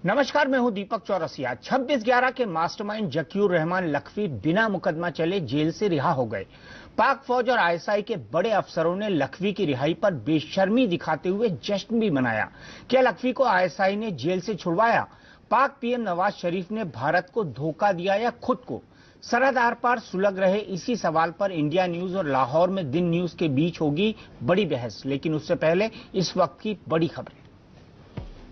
नमस्कार, मैं हूं दीपक चौरसिया। 26/11 के मास्टरमाइंड जकीउर रहमान लखवी बिना मुकदमा चले जेल से रिहा हो गए। पाक फौज और आईएसआई के बड़े अफसरों ने लखवी की रिहाई पर बेशर्मी दिखाते हुए जश्न भी मनाया। क्या लखवी को आईएसआई ने जेल से छुड़वाया? पाक पीएम नवाज शरीफ ने भारत को धोखा दिया या खुद को? सरहद आर पार सुलग रहे इसी सवाल पर इंडिया न्यूज और लाहौर में दिन न्यूज के बीच होगी बड़ी बहस। लेकिन उससे पहले इस वक्त की बड़ी खबरें।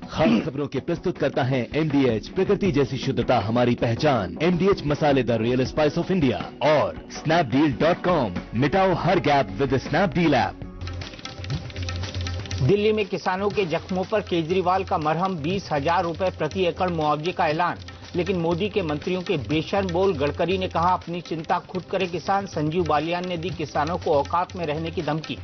खास खबरों के प्रस्तुत करता है MDH, प्रकृति जैसी शुद्धता हमारी पहचान। MDH मसाले the real spice of India और snapdeal.com, मिटाओ हर gap with Snapdeal app. Delhi में किसानों के जख्मों पर केजरीवाल का मरहम 20,000 रुपए प्रति एकड़ मुआवजे का ऐलान। लेकिन मोदी के मंत्रियों के बेशर्म बोल। गडकरी ने कहा अपनी चिंता खुद करे किसान। संजीव बालियान ने दी किसानों को औकात में रहने की धमकी।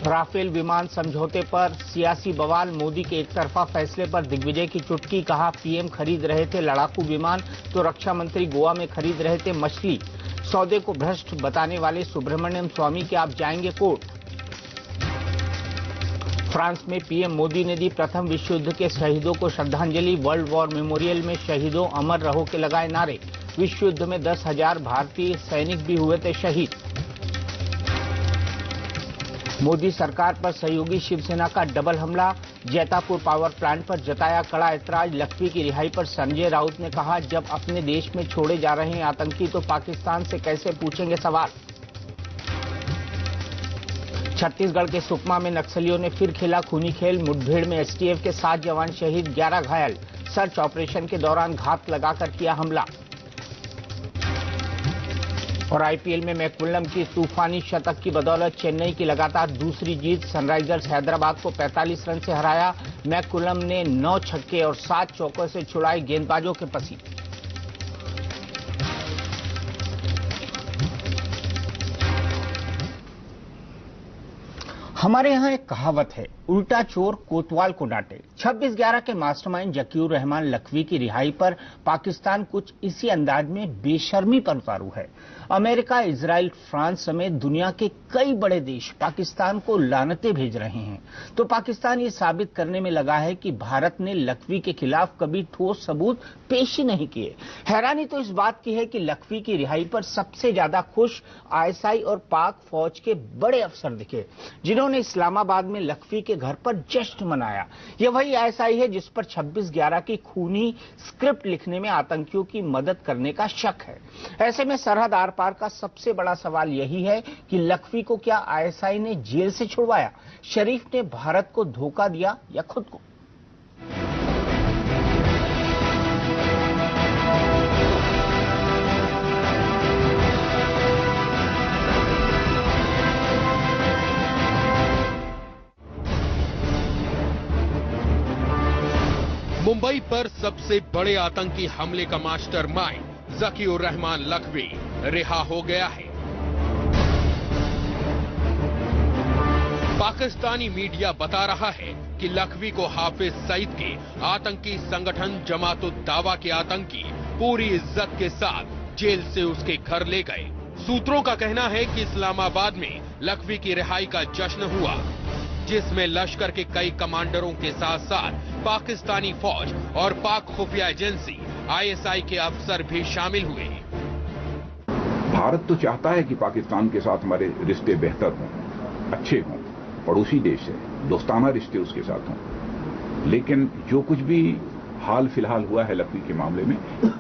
राफेल विमान समझौते पर सियासी बवाल। मोदी के एकतरफा फैसले पर दिग्विजय की चुटकी। कहा पीएम खरीद रहे थे लड़ाकू विमान तो रक्षा मंत्री गोवा में खरीद रहे थे मछली। सौदे को भ्रष्ट बताने वाले सुब्रमण्यम स्वामी के आप जाएंगे कोर्ट। फ्रांस में पीएम मोदी ने दी प्रथम विश्व युद्ध के शहीदों को श्रद्धांजलि। वर्ल्ड वॉर मेमोरियल में शहीदों अमर रहो के लगाए नारे। विश्व युद्ध में 10,000 भारतीय सैनिक भी हुए थे शहीद। मोदी सरकार पर सहयोगी शिवसेना का डबल हमला। जैतापुर पावर प्लांट पर जताया कड़ा ऐतराज। लखवी की रिहाई पर संजय राउत ने कहा जब अपने देश में छोड़े जा रहे हैं आतंकी तो पाकिस्तान से कैसे पूछेंगे सवाल। छत्तीसगढ़ के सुकमा में नक्सलियों ने फिर खेला खूनी खेल। मुठभेड़ में एसटीएफ के 7 जवान शहीद, 11 घायल। सर्च ऑपरेशन के दौरान घात लगाकर किया हमला। और आईपीएल में मैकुलम की तूफानी शतक की बदौलत चेन्नई की लगातार दूसरी जीत। सनराइजर्स हैदराबाद को 45 रन से हराया। मैकुलम ने 9 छक्के और 7 चौकों से छुड़ाए गेंदबाजों के पसीने। हमारे यहाँ एक कहावत है, उल्टा चोर कोतवाल को डांटे। 26/11 के मास्टरमाइंड जकीउर रहमान लखवी की रिहाई पर पाकिस्तान कुछ इसी अंदाज में बेशर्मी पर उतारू है। अमेरिका, इजराइल, फ्रांस समेत दुनिया के कई बड़े देश पाकिस्तान को लानतें भेज रहे हैं। तो पाकिस्तान ये साबित करने में लगा है कि भारत ने लखवी के खिलाफ कभी ठोस सबूत पेश ही नहीं किए। हैरानी तो इस बात की है कि लखवी की रिहाई पर सबसे ज्यादा खुश आईएसआई और पाक फौज के बड़े अफसर दिखे, जिन्होंने इस्लामाबाद में लखवी के घर पर जश्न मनाया। यह वही आईएसआई है जिस पर 26/11 की खूनी स्क्रिप्ट लिखने में आतंकियों की मदद करने का शक है। ऐसे में सरहद आर पार का सबसे बड़ा सवाल यही है कि लखवी को क्या आईएसआई ने जेल से छुड़वाया? शरीफ ने भारत को धोखा दिया या खुद को? मुंबई पर सबसे बड़े आतंकी हमले का मास्टरमाइंड जकीउर रहमान लखवी रिहा हो गया है। पाकिस्तानी मीडिया बता रहा है कि लखवी को हाफिज सईद के आतंकी संगठन जमात-उद दावा के आतंकी पूरी इज्जत के साथ जेल से उसके घर ले गए। सूत्रों का कहना है कि इस्लामाबाद में लखवी की रिहाई का जश्न हुआ, जिसमें लश्कर के कई कमांडरों के साथ साथ पाकिस्तानी फौज और पाक खुफिया एजेंसी आईएसआई के अफसर भी शामिल हुए। भारत तो चाहता है कि पाकिस्तान के साथ हमारे रिश्ते बेहतर हों, अच्छे हों, पड़ोसी देश है, दोस्ताना रिश्ते उसके साथ हों। लेकिन जो कुछ भी हाल फिलहाल हुआ है लखवी के मामले में,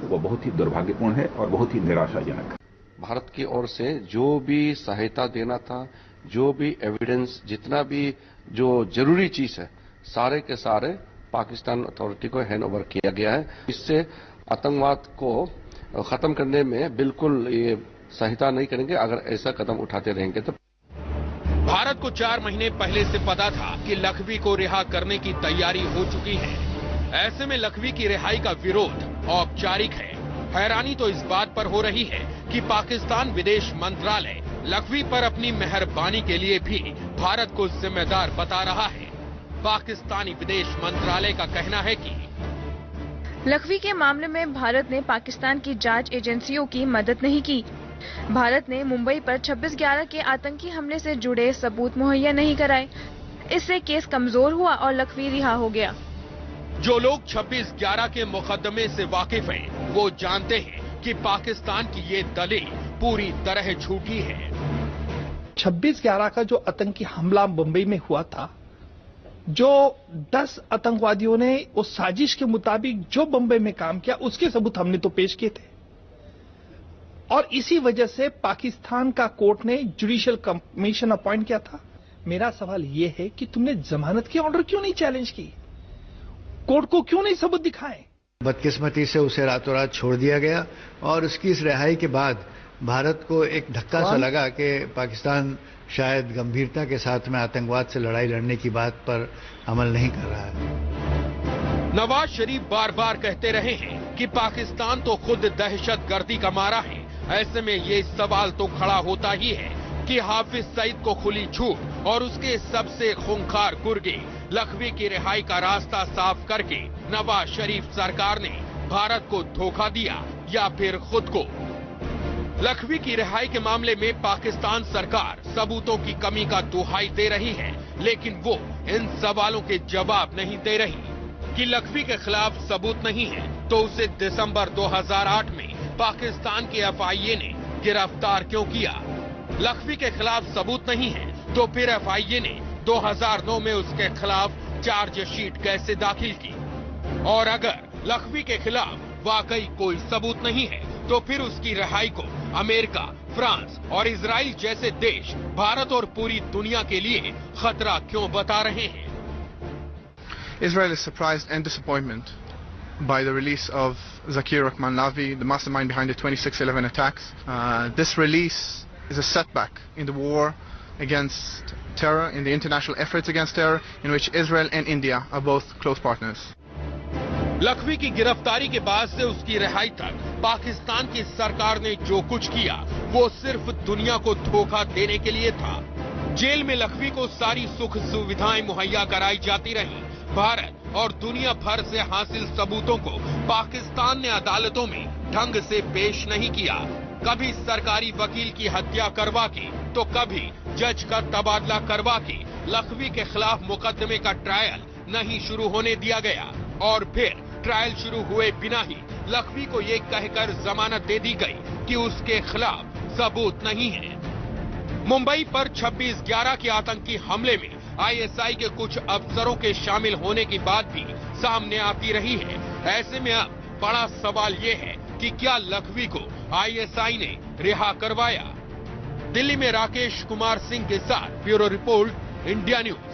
वो बहुत ही दुर्भाग्यपूर्ण है और बहुत ही निराशाजनक है। भारत की ओर से जो भी सहायता देना था, जो भी एविडेंस, जितना भी जो जरूरी चीज है, सारे के सारे पाकिस्तान अथॉरिटी को हैंड ओवर किया गया है। इससे आतंकवाद को खत्म करने में बिल्कुल ये सहायता नहीं करेंगे अगर ऐसा कदम उठाते रहेंगे तो। भारत को 4 महीने पहले से पता था कि लखवी को रिहा करने की तैयारी हो चुकी है। ऐसे में लखवी की रिहाई का विरोध औपचारिक है। हैरानी तो इस बात पर हो रही है कि पाकिस्तान विदेश मंत्रालय लखवी पर अपनी मेहरबानी के लिए भी भारत को जिम्मेदार बता रहा है। पाकिस्तानी विदेश मंत्रालय का कहना है कि लखवी के मामले में भारत ने पाकिस्तान की जांच एजेंसियों की मदद नहीं की। भारत ने मुंबई पर 26/11 के आतंकी हमले से जुड़े सबूत मुहैया नहीं कराए। इससे केस कमजोर हुआ और लखवी रिहा हो गया। जो लोग 26/11 के मुकदमे से वाकिफ हैं, वो जानते हैं कि पाकिस्तान की ये दलील पूरी तरह झूठी है। 26/11 का जो आतंकी हमला मुंबई में हुआ था, जो 10 आतंकवादियों ने उस साजिश के मुताबिक जो मुंबई में काम किया, उसके सबूत हमने तो पेश किए थे। और इसी वजह से पाकिस्तान का कोर्ट ने जुडिशियल कमीशन अपॉइंट किया था। मेरा सवाल यह है कि तुमने जमानत की ऑर्डर क्यों नहीं चैलेंज की? कोर्ट को क्यों नहीं सबूत दिखाए? बदकिस्मती से उसे रातों रात छोड़ दिया गया और उसकी इस रिहाई के बाद भारत को एक धक्का सा लगा कि पाकिस्तान शायद गंभीरता के साथ में आतंकवाद से लड़ाई लड़ने की बात पर अमल नहीं कर रहा है। नवाज शरीफ बार बार कहते रहे हैं कि पाकिस्तान तो खुद दहशतगर्दी का मारा है। ऐसे में ये सवाल तो खड़ा होता ही है कि हाफिज सईद को खुली छूट और उसके सबसे खूंखार गुर्गे लखवी की रिहाई का रास्ता साफ करके नवाज शरीफ सरकार ने भारत को धोखा दिया या फिर खुद को। लखवी की रिहाई के मामले में पाकिस्तान सरकार सबूतों की कमी का दुहाई दे रही है, लेकिन वो इन सवालों के जवाब नहीं दे रही कि लखवी के खिलाफ सबूत नहीं है तो उसे दिसंबर 2008 में पाकिस्तान के FIA ने गिरफ्तार क्यों किया। लखवी के खिलाफ सबूत नहीं है तो फिर FIA ने 2009 में उसके खिलाफ चार्जशीट कैसे दाखिल की। और अगर लखवी के खिलाफ वाकई कोई सबूत नहीं है तो फिर उसकी रिहाई को अमेरिका, फ्रांस और इजराइल जैसे देश भारत और पूरी दुनिया के लिए खतरा क्यों बता रहे हैं? Israel is surprised and disappointment by the release of Zakir Rahman Lavi, the mastermind behind the 26/11 attacks. This release is a setback in the war against terror, in the international efforts against terror, in which Israel and India are both close partners. Lakhvi की गिरफ्तारी के बाद से उसकी रिहाई तक पाकिस्तान की सरकार ने जो कुछ किया वो सिर्फ दुनिया को धोखा देने के लिए था। जेल में लखवी को सारी सुख सुविधाएं मुहैया कराई जाती रहीं। भारत और दुनिया भर से हासिल सबूतों को पाकिस्तान ने अदालतों में ढंग से पेश नहीं किया। कभी सरकारी वकील की हत्या करवा के तो कभी जज का तबादला करवा के लखवी के खिलाफ मुकदमे का ट्रायल नहीं शुरू होने दिया गया और फिर ट्रायल शुरू हुए बिना ही लखवी को ये कहकर जमानत दे दी गई कि उसके खिलाफ सबूत नहीं है। मुंबई पर 26/11 के आतंकी हमले में ISI के कुछ अफसरों के शामिल होने की बात भी सामने आती रही है। ऐसे में अब बड़ा सवाल ये है कि क्या लखवी को ISI ने रिहा करवाया? दिल्ली में राकेश कुमार सिंह के साथ ब्यूरो रिपोर्ट, इंडिया न्यूज।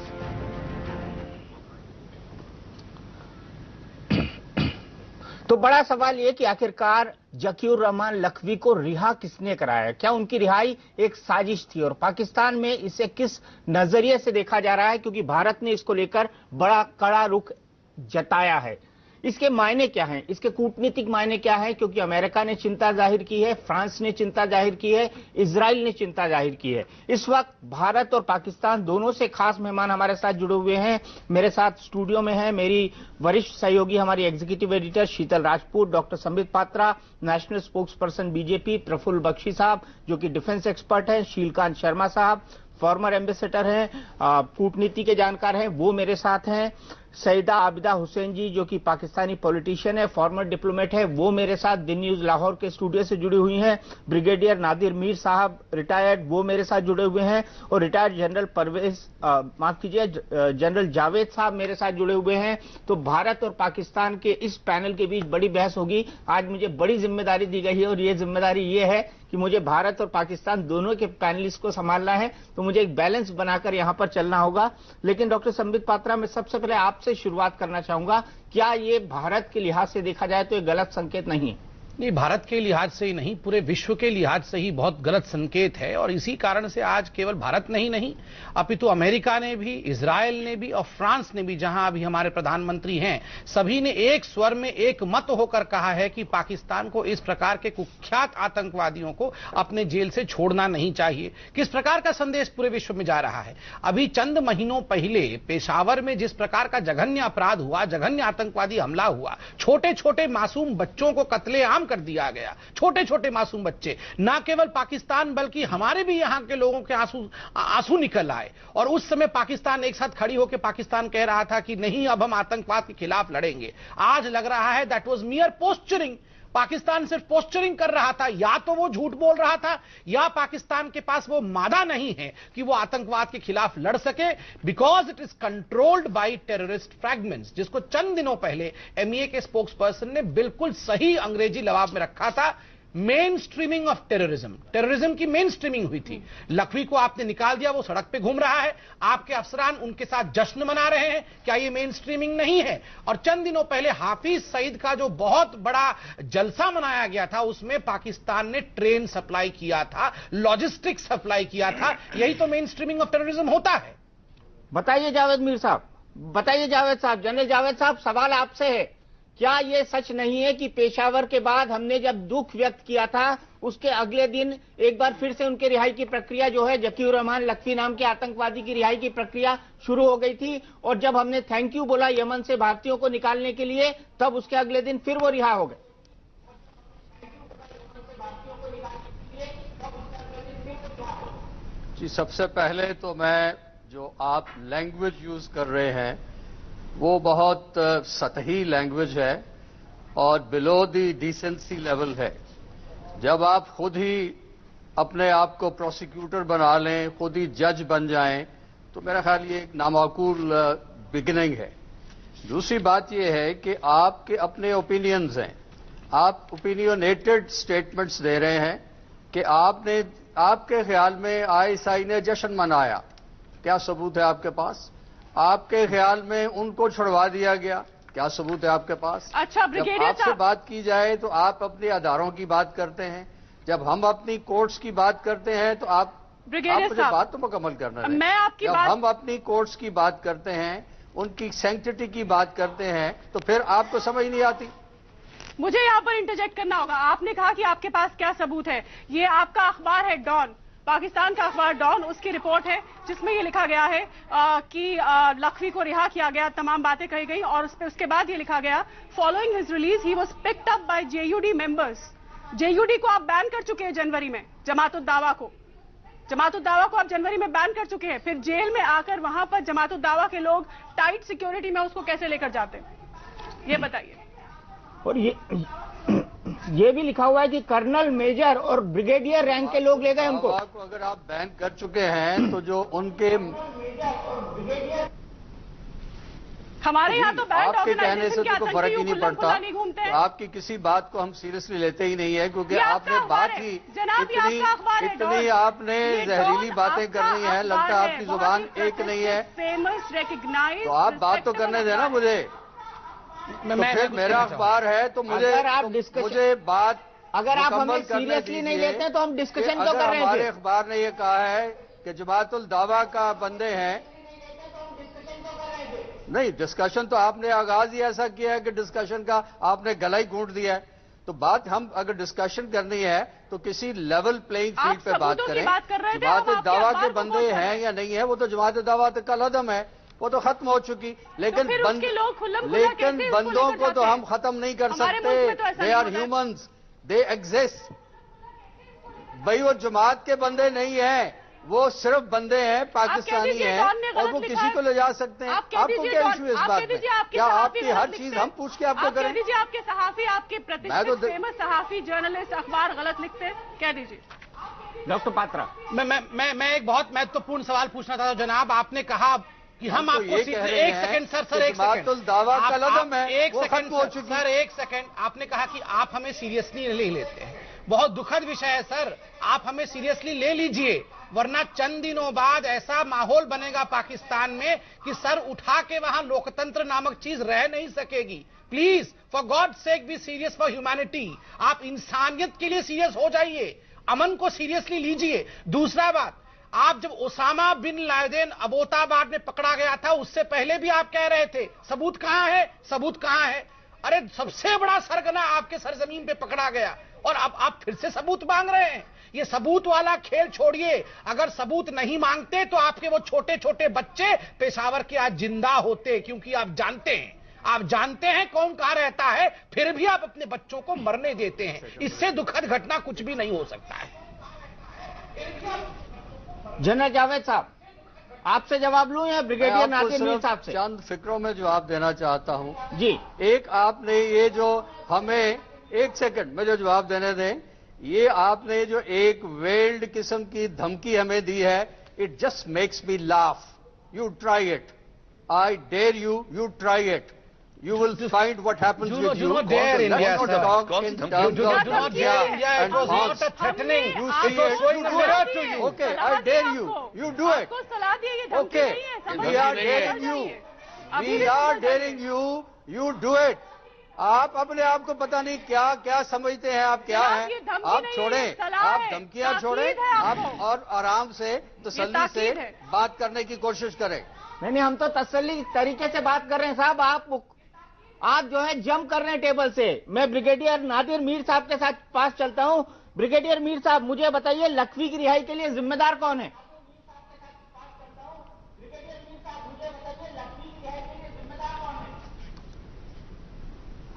तो बड़ा सवाल ये कि आखिरकार जकीउर रहमान लखवी को रिहा किसने कराया? क्या उनकी रिहाई एक साजिश थी और पाकिस्तान में इसे किस नजरिए से देखा जा रहा है? क्योंकि भारत ने इसको लेकर बड़ा कड़ा रुख जताया है। इसके मायने क्या हैं? इसके कूटनीतिक मायने क्या हैं? क्योंकि अमेरिका ने चिंता जाहिर की है, फ्रांस ने चिंता जाहिर की है, इजराइल ने चिंता जाहिर की है। इस वक्त भारत और पाकिस्तान दोनों से खास मेहमान हमारे साथ जुड़े हुए हैं। मेरे साथ स्टूडियो में है मेरी वरिष्ठ सहयोगी, हमारी executive editor Sheetal Rajput, doctor Sambit Patra, national spokes person BJP, Prafulla Bakshi sahab जो कि डिफेंस एक्सपर्ट हैं, शीलकांत शर्मा साहब फॉर्मर एम्बेसडर हैं, कूटनीति के जानकार हैं, वो मेरे साथ हैं। सईदा आबिदा हुसैन जी जो कि पाकिस्तानी पॉलिटिशियन है, फॉर्मर डिप्लोमेट है, वो मेरे साथ दिन न्यूज लाहौर के स्टूडियो से जुड़ी हुई हैं। ब्रिगेडियर नादिर मीर साहब रिटायर्ड, वो मेरे साथ जुड़े हुए हैं। और retired general Parvez general Javed sahab मेरे साथ जुड़े हुए हैं। तो भारत और पाकिस्तान के इस पैनल के बीच बड़ी बहस होगी। आज मुझे बड़ी जिम्मेदारी दी गई है और ये जिम्मेदारी ये है कि मुझे भारत और पाकिस्तान दोनों के पैनलिस्ट को संभालना है, तो मुझे एक बैलेंस बनाकर यहां पर चलना होगा। लेकिन डॉक्टर संबित पात्रा, मैं सबसे पहले आपसे शुरुआत करना चाहूंगा, क्या ये भारत के लिहाज से देखा जाए तो एक गलत संकेत नहीं है? नहीं, भारत के लिहाज से ही नहीं, पूरे विश्व के लिहाज से ही बहुत गलत संकेत है। और इसी कारण से आज केवल भारत नहीं अपितु अमेरिका ने भी, इजराइल ने भी और फ्रांस ने भी, जहां अभी हमारे प्रधानमंत्री हैं, सभी ने एक स्वर में एक मत होकर कहा है कि पाकिस्तान को इस प्रकार के कुख्यात आतंकवादियों को अपने जेल से छोड़ना नहीं चाहिए। किस प्रकार का संदेश पूरे विश्व में जा रहा है? अभी चंद महीनों पहले पेशावर में जिस प्रकार का जघन्य अपराध हुआ, जघन्य आतंकवादी हमला हुआ, छोटे छोटे मासूम बच्चों को कत्लेआम कर दिया गया, छोटे छोटे मासूम बच्चे, ना केवल पाकिस्तान बल्कि हमारे भी यहां के लोगों के आंसू निकल आए। और उस समय पाकिस्तान एक साथ खड़ी होकर पाकिस्तान कह रहा था कि नहीं, अब हम आतंकवाद के खिलाफ लड़ेंगे। आज लग रहा है दैट वाज मियर पोस्चरिंग। पाकिस्तान सिर्फ पोस्चरिंग कर रहा था, या तो वो झूठ बोल रहा था या पाकिस्तान के पास वो मादा नहीं है कि वो आतंकवाद के खिलाफ लड़ सके, because it is controlled by terrorist fragments, जिसको चंद दिनों पहले एमईए के स्पोक्स पर्सन ने बिल्कुल सही अंग्रेजी लवाब में रखा था। Main streaming of terrorism, terrorism की मेन स्ट्रीमिंग हुई थी। लखवी को आपने निकाल दिया, वो सड़क पे घूम रहा है, आपके अफसरान उनके साथ जश्न मना रहे हैं। क्या ये मेन स्ट्रीमिंग नहीं है? और चंद दिनों पहले हाफिज सईद का जो बहुत बड़ा जलसा मनाया गया था, उसमें पाकिस्तान ने ट्रेन सप्लाई किया था, लॉजिस्टिक्स सप्लाई किया था। यही तो मेन स्ट्रीमिंग ऑफ टेररिज्म होता है। बताइए जावेद मीर साहब, बताइए जावेद साहब, जनरल जावेद साहब, सवाल आपसे है, क्या ये सच नहीं है कि पेशावर के बाद हमने जब दुख व्यक्त किया था, उसके अगले दिन एक बार फिर से उनके रिहाई की प्रक्रिया जो है, जकीउर रहमान लखवी नाम के आतंकवादी की रिहाई की प्रक्रिया शुरू हो गई थी, और जब हमने थैंक यू बोला यमन से भारतीयों को निकालने के लिए, तब उसके अगले दिन फिर वो रिहा हो गए। जी, सबसे पहले तो मैं, जो आप लैंग्वेज यूज कर रहे हैं वो बहुत सतही लैंग्वेज है और बिलो द डिसेंसी लेवल है। जब आप खुद ही अपने आप को प्रोसिक्यूटर बना लें, खुद ही जज बन जाएं, तो मेरा ख्याल ये एक नामाकूल बिगिनिंग है। दूसरी बात यह है कि आपके अपने ओपिनियंस हैं, आप ओपिनियनेटेड स्टेटमेंट्स दे रहे हैं कि आपके ख्याल में आईएसआई ने जश्न मनाया। क्या सबूत है आपके पास? आपके ख्याल में उनको छुड़वा दिया गया, क्या सबूत है आपके पास? अच्छा, ब्रिगेडियर साहब, आपसे बात की जाए तो आप अपने आधारों की बात करते हैं, जब हम अपनी कोर्ट्स की बात करते हैं तो आप मुझे बात तो मुकम्मल करना है। मैं आपकी जब बात... हम अपनी कोर्ट्स की बात करते हैं, उनकी सैंक्टिटी की बात करते हैं, तो फिर आपको समझ नहीं आती। मुझे यहाँ पर इंटरजेक्ट करना होगा। आपने कहा कि आपके पास क्या सबूत है। ये आपका अखबार है डॉन, पाकिस्तान का अखबार डॉन, उसकी रिपोर्ट है जिसमें ये लिखा गया है कि लखवी को रिहा किया गया, तमाम बातें कही गई, और उसके बाद ये लिखा गया, following his release he was picked up by JuD members. JuD को आप बैन कर चुके हैं जनवरी में, जमात-उद-दावा को आप जनवरी में बैन कर चुके हैं। फिर जेल में आकर वहां पर जमात-उद-दावा के लोग टाइट सिक्योरिटी में उसको कैसे लेकर जाते हैं, ये बताइए। और ये भी लिखा हुआ है कि कर्नल, मेजर और ब्रिगेडियर रैंक के लोग ले गए हमको। अगर आप बैन कर चुके हैं तो जो उनके हमारे यहाँ तो बैंड आपके कहने से तो फर्क ही नहीं पड़ता। तो आपकी किसी बात को हम सीरियसली लेते ही नहीं है, क्योंकि आपने बात ही इतनी आपने जहरीली बातें करनी है, लगता है आपकी जुबान एक नहीं है। फेमस रिकॉग्नाइज्ड, तो आप बात तो करने देना मुझे। तो फिर मेरा अखबार है तो मुझे बात, अगर आप हमें सीरियसली नहीं लेते हैं तो हम डिस्कशन तो कर रहे हैं। हमारे अखबार ने यह कहा है कि जमात-उल-दावा का बंदे हैं, नहीं, डिस्कशन तो आपने आगाज ही ऐसा किया है कि डिस्कशन का आपने गला ही घूंट दिया है। तो बात, हम अगर डिस्कशन करनी है तो किसी लेवल प्लेइंग फील्ड पे बात करें। जमात-उद-दावा के बंदे हैं या नहीं है, वो तो जमात-उद-दावा का कलअदम है, वो तो खत्म हो चुकी। लेकिन बंदों को तो हम खत्म नहीं कर सकते। They are humans, they exist. भाई वो जमात के बंदे नहीं हैं, वो सिर्फ बंदे हैं, पाकिस्तानी हैं, और वो किसी को ले जा सकते हैं। आपको क्या इशू है इस बात में? क्या आपकी हर चीज हम पूछ के आपको करें? आपके सहाफी, आपके प्रतिष्ठित फेमस सहाफी, जर्नलिस्ट, अखबार गलत लिखते हैं, कह दीजिए। डॉक्टर पात्रा, मैं एक बहुत महत्वपूर्ण सवाल पूछना चाहता हूं जनाब। आपने कहा कि हम आपको एक सेकंड सर, एक सेकंड, जमात-उल-दावा का कलअदम है, एक सेकंड सर, एक सेकंड। आपने कहा कि आप हमें सीरियसली नहीं लेते हैं, बहुत दुखद विषय है सर, आप हमें सीरियसली ले लीजिए, वरना चंद दिनों बाद ऐसा माहौल बनेगा पाकिस्तान में कि सर उठा के वहां लोकतंत्र नामक चीज रह नहीं सकेगी। Please, for God sake, be serious for humanity. आप इंसानियत के लिए सीरियस हो जाइए, अमन को सीरियसली लीजिए। दूसरा बात, आप जब ओसामा बिन लादेन अबोताबाद में पकड़ा गया था, उससे पहले भी आप कह रहे थे सबूत कहां है, सबूत कहां है। अरे सबसे बड़ा सरगना आपके सरजमीन पे पकड़ा गया और अब आप फिर से सबूत मांग रहे हैं। ये सबूत वाला खेल छोड़िए। अगर सबूत नहीं मांगते तो आपके वो छोटे छोटे बच्चे पेशावर के आज जिंदा होते, क्योंकि आप जानते हैं आप जानते हैं कौन कहां रहता है, फिर भी आप अपने बच्चों को मरने देते हैं। इससे दुखद घटना कुछ भी नहीं हो सकता है। जनरल जावेद साहब, आपसे जवाब लूं या ब्रिगेडियर नादिर मीर साहब से? चंद फिक्रों में जवाब देना चाहता हूं जी। एक, आपने ये जो हमें, एक सेकंड में जो जवाब देने दें, ये आपने जो एक वेल्ड किस्म की धमकी हमें दी है, it just makes me laugh. You try it, I dare you, you try it. You will find what happens with you. Do not dare India, sir. Do not dare India. It was not a threatening. You see it, showing a mirror to you. Okay, I dare you. You do it. आपको सलाह दी है, ये धमकी नहीं है, We are daring you. We are daring you. You do it. आप अपने आप को पता नहीं क्या क्या समझते हैं, आप क्या हैं, आप छोड़ें, आप धमकियां छोड़ें, आप और आराम से तसल्ली से बात करने की कोशिश करें। नहीं, हम तो तसल्ली तरीके से बात कर रहे हैं साहब। आप जो है जंप कर रहे हैं टेबल से। मैं ब्रिगेडियर नादिर मीर साहब के साथ पास चलता हूं। ब्रिगेडियर मीर साहब, मुझे बताइए, लखवी की रिहाई के लिए जिम्मेदार कौन है?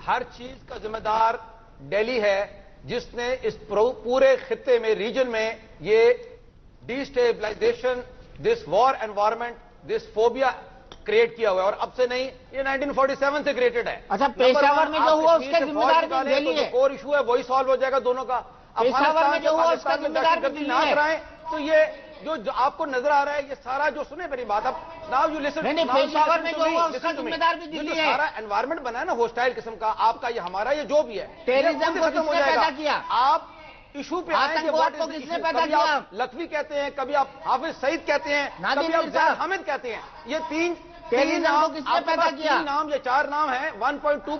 हर चीज का जिम्मेदार दिल्ली है, जिसने इस पूरे खित्ते में, रीजन में ये destabilisation, this war environment, this phobia create किया हुआ है। और अब से नहीं, ये 1947 से क्रिएटेड है। अच्छा, पेशावर में जो हुआ उसके जिम्मेदार भी दिल्ली है। कोर इशू है, वही सॉल्व हो जाएगा दोनों का। पेशावर में जो हुआ उसका जिम्मेदार भी दिल्ली ना कराएं तो ये जो आपको नजर आ रहा है, ये सारा जो, सुने मेरी बात, अब नाउ यू लिसन। नहीं, पेशावर में जो हुआ उसका जिम्मेदार भी दिल्ली है। सारा एनवायरमेंट बना है ना होस्टाइल किस्म का, आपका, ये हमारा, ये जो भी है, टेररिज्म को किसने पैदा किया? आप इशू पे आतंकवाद को किसने पैदा किया? लखवी कहते हैं, कभी आप हाफिज सईद कहते हैं, कभी आप जैद हामिद कहते हैं। ये तीन नाम किसने पैदा किया? 3 नाम या 4 नाम है। 1.2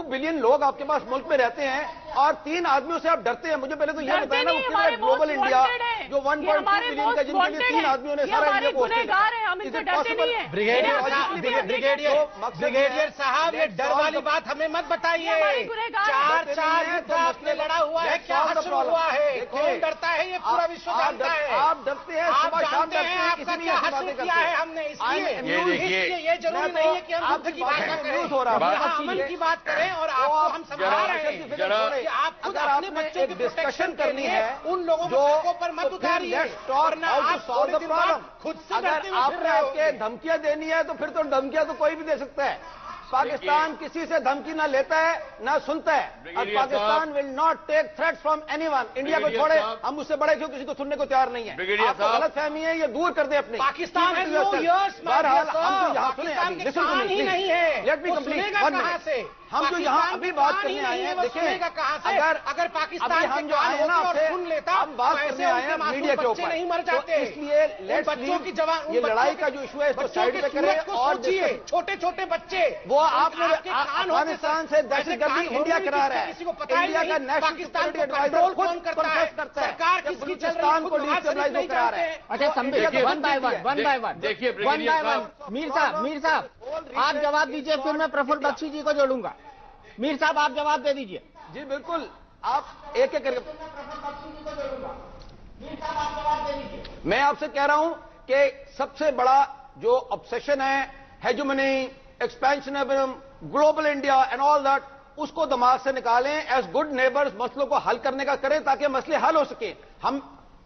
बिलियन लोग आपके पास मुल्क में रहते हैं और 3 आदमियों से आप डरते हैं। मुझे पहले तो ये बताया ना, वो ग्लोबल इंडिया जो 1.2 बिलियन का, जिनके लिए 3 आदमियों ने सारा इंडिया को ब्रिगेडियर साहब, ये डर वाली बात हमें मत बताइए। 4 युद्ध आपने लड़ा हुआ है, क्या हासिल हुआ है? कौन डरता है? ये पूरा विश्व जानता है। आप डरते हैं, आप जानते हैं आपका क्या हासिल किया है हमने। इसलिए ये जरूरी नहीं है कि हम युद्ध की भाषा करें, अमन की बात करें। और आपको हम समझा रहे हैं कि आप खुद अपने बच्चों की डिस्कशन करनी है, उन लोगों को पर मत उतारिए। और ना आप थोड़े दिन बाद खुद से अगर आपके धमकियां देनी है तो फिर तो धमकियां तो कोई भी दे सकता है। पाकिस्तान किसी से धमकी ना लेता है ना सुनता है। और Pakistan will not take threats from anyone. India को छोड़े, हम उससे बड़े क्यों किसी को सुनने को तैयार नहीं है। आपको गलत फहमी है, ये दूर कर दे अपनी। पाकिस्तान बहरहाल हम तो यहाँ सुने, नहीं है, लेट मी कंप्लीट। हम जो यहाँ अभी बात करने आए हैं, देखिए, अगर पाकिस्तान हम जो आए हैं ना आपसे, सुन लेता, हम बात करने आए हैं मीडिया के ऊपर, नहीं मर जाते। इसलिए बच्चों की जवान, ये लड़ाई का जो इशू है इसको साइड पे करें और छोटे छोटे बच्चे, वो आपने अफगानिस्तान से दहशतगर्दी इंडिया करा रहा है। इंडिया का नेशनल सिक्योरिटी एडवाइजर खुद कन्फेस करता है कि बलूचिस्तान को डिस्टेबलाइज करा रहा है। अच्छा, वन बाय वन देखिए, मीर साहब आप जवाब दीजिए, फिर मैं प्रफुल्ल बख्शी जी को जोड़ूंगा। मीर साहब, आप जवाब दे दीजिए। जी बिल्कुल, आप एक एक करके। मैं आपसे कह रहा हूं कि सबसे बड़ा जो ऑब्सेशन है, hegemony, expansionism, global India and all that, उसको दिमाग से निकालें। एज गुड नेबर्स मसलों को हल करने का करें ताकि मसले हल हो सके। हम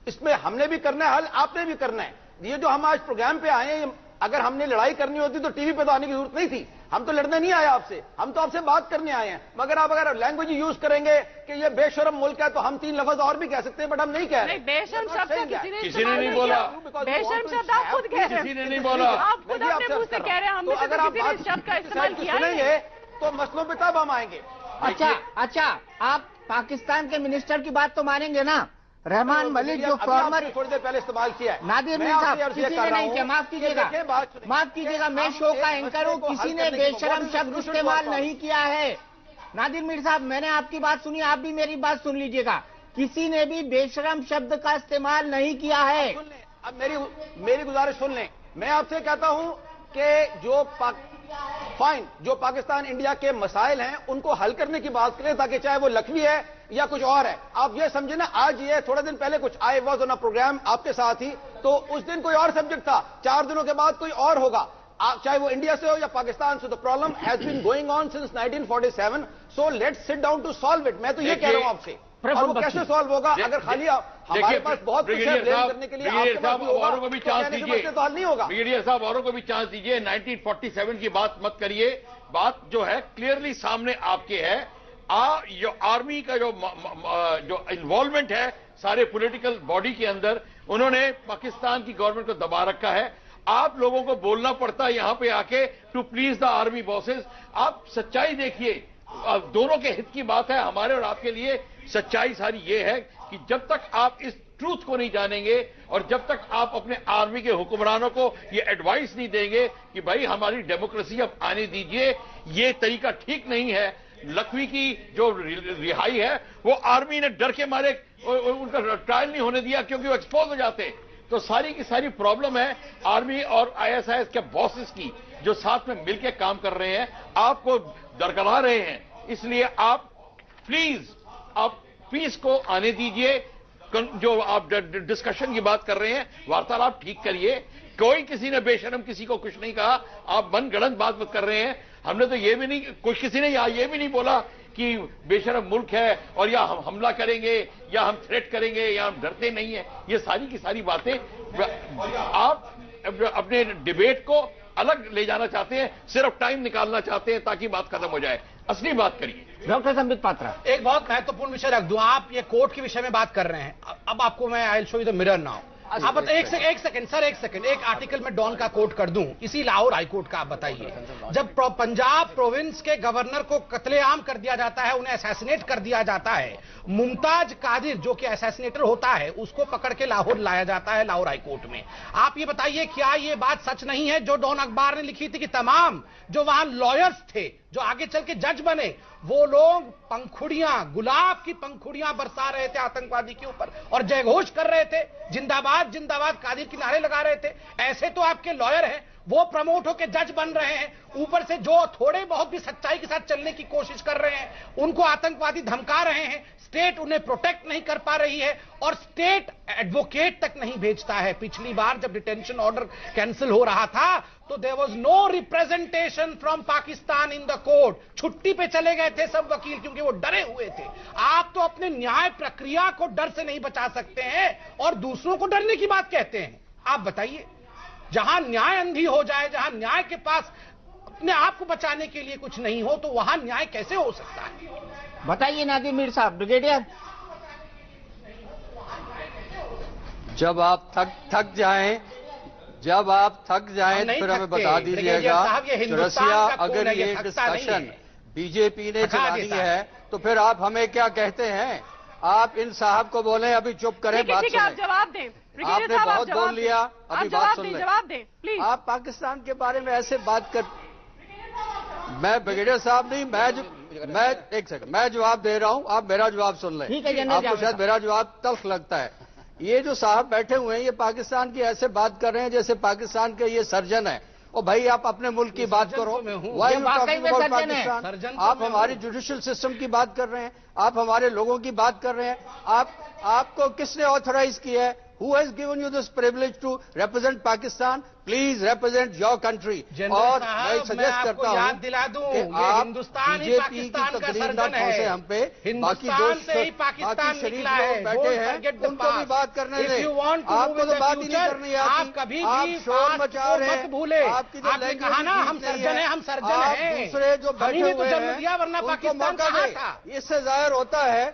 इसमें हमने भी करना है हल, आपने भी करना है। ये जो हम आज प्रोग्राम पे आए हैं, अगर हमने लड़ाई करनी होती तो टीवी पे तो आने की जरूरत नहीं थी। हम तो लड़ने नहीं आए आपसे, हम तो आपसे बात करने आए हैं। मगर आप अगर लैंग्वेज यूज करेंगे कि ये बेशरम मुल्क है, तो हम 3 लफ्ज और भी कह सकते हैं, बट हम नहीं कह रहे। बेशरम शब्द किसी ने नहीं बोला। बेशरम शब्द आप खुद कह रहे हैं, किसी ने नहीं बोला। आप खुद अपने मुंह से कह रहे हैं। हमने तो किसी ने शब्द का इस्तेमाल किया सुनेंगे तो मसलों पे तब हम आएंगे। अच्छा, आप पाकिस्तान के मिनिस्टर की बात तो मानेंगे ना? रहमान मलिक जो फॉर्मर, थोड़ी देर पहले इस्तेमाल किया है। नादिर मीर साहब, किसी ने नहीं किया, माफ कीजिएगा, मैं शो का एंकर हूं, किसी ने बेशरम शब्द इस्तेमाल नहीं किया है। नादिर मीर साहब, मैंने आपकी बात सुनी, आप भी मेरी बात सुन लीजिएगा। किसी ने भी बेशरम शब्द का इस्तेमाल नहीं किया है। अब मेरी गुजारिश सुन लें। मैं आपसे कहता हूं कि जो पाकिस्तान इंडिया के मसाइल हैं उनको हल करने की बात करें, ताकि चाहे वो लखवी है या कुछ और है। आप ये समझे ना, आज ये थोड़े दिन पहले कुछ I was on a program आपके साथ ही, तो उस दिन कोई और सब्जेक्ट था, 4 दिनों के बाद कोई और होगा। चाहे वो इंडिया से हो या पाकिस्तान से, the problem has been going on since 1947, so let's sit down to solve it. मैं तो ये कह रहा हूं आपसे, और वो कैसे सॉल्व होगा अगर खाली हमारे पास बहुत कुछ है ब्लेम करने के लिए, आपके पास भी होगा, औरों को भी चांस दीजिए, तो हल नहीं होगा। ब्रिगेडियर साहब, औरों को भी चांस दीजिए। 1947 की बात मत करिए, बात जो है क्लियरली सामने आपके है। जो आर्मी का जो इन्वॉल्वमेंट है सारे पॉलिटिकल बॉडी के अंदर, उन्होंने पाकिस्तान की गवर्नमेंट को दबा रखा है। आप लोगों को बोलना पड़ता है यहां पे आके to please the army bosses. आप सच्चाई देखिए, दोनों के हित की बात है, हमारे और आपके लिए सच्चाई सारी ये है कि जब तक आप इस ट्रूथ को नहीं जानेंगे और जब तक आप अपने आर्मी के हुक्मरानों को ये एडवाइस नहीं देंगे कि भाई हमारी डेमोक्रेसी अब आने दीजिए, ये तरीका ठीक नहीं है। लखवी की जो रिहाई है वो आर्मी ने डर के मारे उनका ट्रायल नहीं होने दिया क्योंकि वो एक्सपोज हो जाते। तो सारी की सारी प्रॉब्लम है आर्मी और आईएसआईएस के बॉसेस की, जो साथ में मिलकर काम कर रहे हैं, आपको दरकरा रहे हैं। इसलिए आप प्लीज आप पीस को आने दीजिए। जो आप डिस्कशन की बात कर रहे हैं, वार्तालाप ठीक करिए। कोई किसी ने बेशरम किसी को कुछ नहीं कहा, आप मनगढ़ंत बात मत कर रहे हैं। हमने तो ये भी नहीं, कुछ किसी ने ये भी नहीं बोला कि बेशरम मुल्क है और या हम हमला करेंगे या हम थ्रेट करेंगे या हम डरते नहीं है। ये सारी की सारी बातें आप अपने डिबेट को अलग ले जाना चाहते हैं, सिर्फ टाइम निकालना चाहते हैं ताकि बात खत्म हो जाए। असली बात करिए। डॉक्टर संबित पात्रा, एक बहुत महत्वपूर्ण विषय रख दूं। आप ये कोर्ट के विषय में बात कर रहे हैं, अब आपको मैं I will show you the mirror now. आप एक सेकंड एक आर्टिकल में डॉन का कोट कर दूं, इसी लाहौर हाईकोर्ट का। आप बताइए, जब पंजाब प्रोविंस के गवर्नर को कत्लेआम कर दिया जाता है, उन्हें असैसिनेट कर दिया जाता है, मुमताज कादिर जो कि असैसिनेटर होता है, उसको पकड़ के लाहौर लाया जाता है, लाहौर हाईकोर्ट में। आप ये बताइए, क्या ये बात सच नहीं है जो डॉन अखबार ने लिखी थी कि तमाम जो वहां लॉयर्स थे, जो आगे चल के जज बने, वो लोग पंखुड़ियां, गुलाब की पंखुड़ियां बरसा रहे थे आतंकवादी के ऊपर और जयघोष कर रहे थे, जिंदाबाद जिंदाबाद कादिर के नारे लगा रहे थे। ऐसे तो आपके लॉयर हैं, वो प्रमोट होकर जज बन रहे हैं, ऊपर से जो थोड़े बहुत भी सच्चाई के साथ चलने की कोशिश कर रहे हैं उनको आतंकवादी धमका रहे हैं। स्टेट उन्हें प्रोटेक्ट नहीं कर पा रही है और स्टेट एडवोकेट तक नहीं भेजता है। पिछली बार जब डिटेंशन ऑर्डर कैंसिल हो रहा था तो there was no representation from Pakistan in the court. छुट्टी पे चले गए थे सब वकील क्योंकि वो डरे हुए थे। आप तो अपने न्याय प्रक्रिया को डर से नहीं बचा सकते हैं और दूसरों को डरने की बात कहते हैं। आप बताइए, जहां न्याय अंधी हो जाए, जहां न्याय के पास अपने आप को बचाने के लिए कुछ नहीं हो, तो वहां न्याय कैसे हो सकता है? बताइए नादिर मीर साहब। ब्रिगेडियर, जब आप थक जाएं फिर हमें बता दीजिएगा। रसिया अगर ये डिस्कशन बीजेपी ने चलानी है तो फिर आप हमें क्या कहते हैं? आप इन साहब को बोलें अभी चुप करें, बात सुनें। आप जवाब दें। आपने बहुत बोल लिया, अभी बात सुन लें। जवाब दें प्लीज। आप पाकिस्तान के बारे में ऐसे बात कर, मैं ब्रिगेडियर साहब नहीं, मैं एक सेकंड, मैं जवाब दे रहा हूं, आप मेरा जवाब सुन लें। आपको शायद मेरा जवाब तल्ख लगता है। ये जो साहब बैठे हुए हैं, ये पाकिस्तान की ऐसे बात कर रहे हैं जैसे पाकिस्तान के ये सर्जन है। और भाई आप अपने मुल्क की बात करो, why you talking about Pakistan? आप हमारी जुडिशियल सिस्टम की बात कर रहे हैं, आप हमारे लोगों की बात कर रहे हैं। आपको किसने ऑथराइज किया है? Who has given you this privilege to represent Pakistan? Please represent your country. और मैं सजेस्ट करता हूँ दिला दूं कि आप हिंदुस्तान ही पाकिस्तान का सर्जन है। हम पे हिंदुस्तान से ही पाकिस्तान निकला है। बैठे हैं, उनको भी बात करने दें। आपको तो बात ही नहीं करनी आती। आप कभी भी शोर मचा रहे हैं, मत भूले। आपकी जो आपने कहा ना हम सर्जन हैं, हम सर्जन हैं। दूसरे जो बैठे हुए हैं वरना पाकिस्तान मौका दें। इससे जाहिर होता है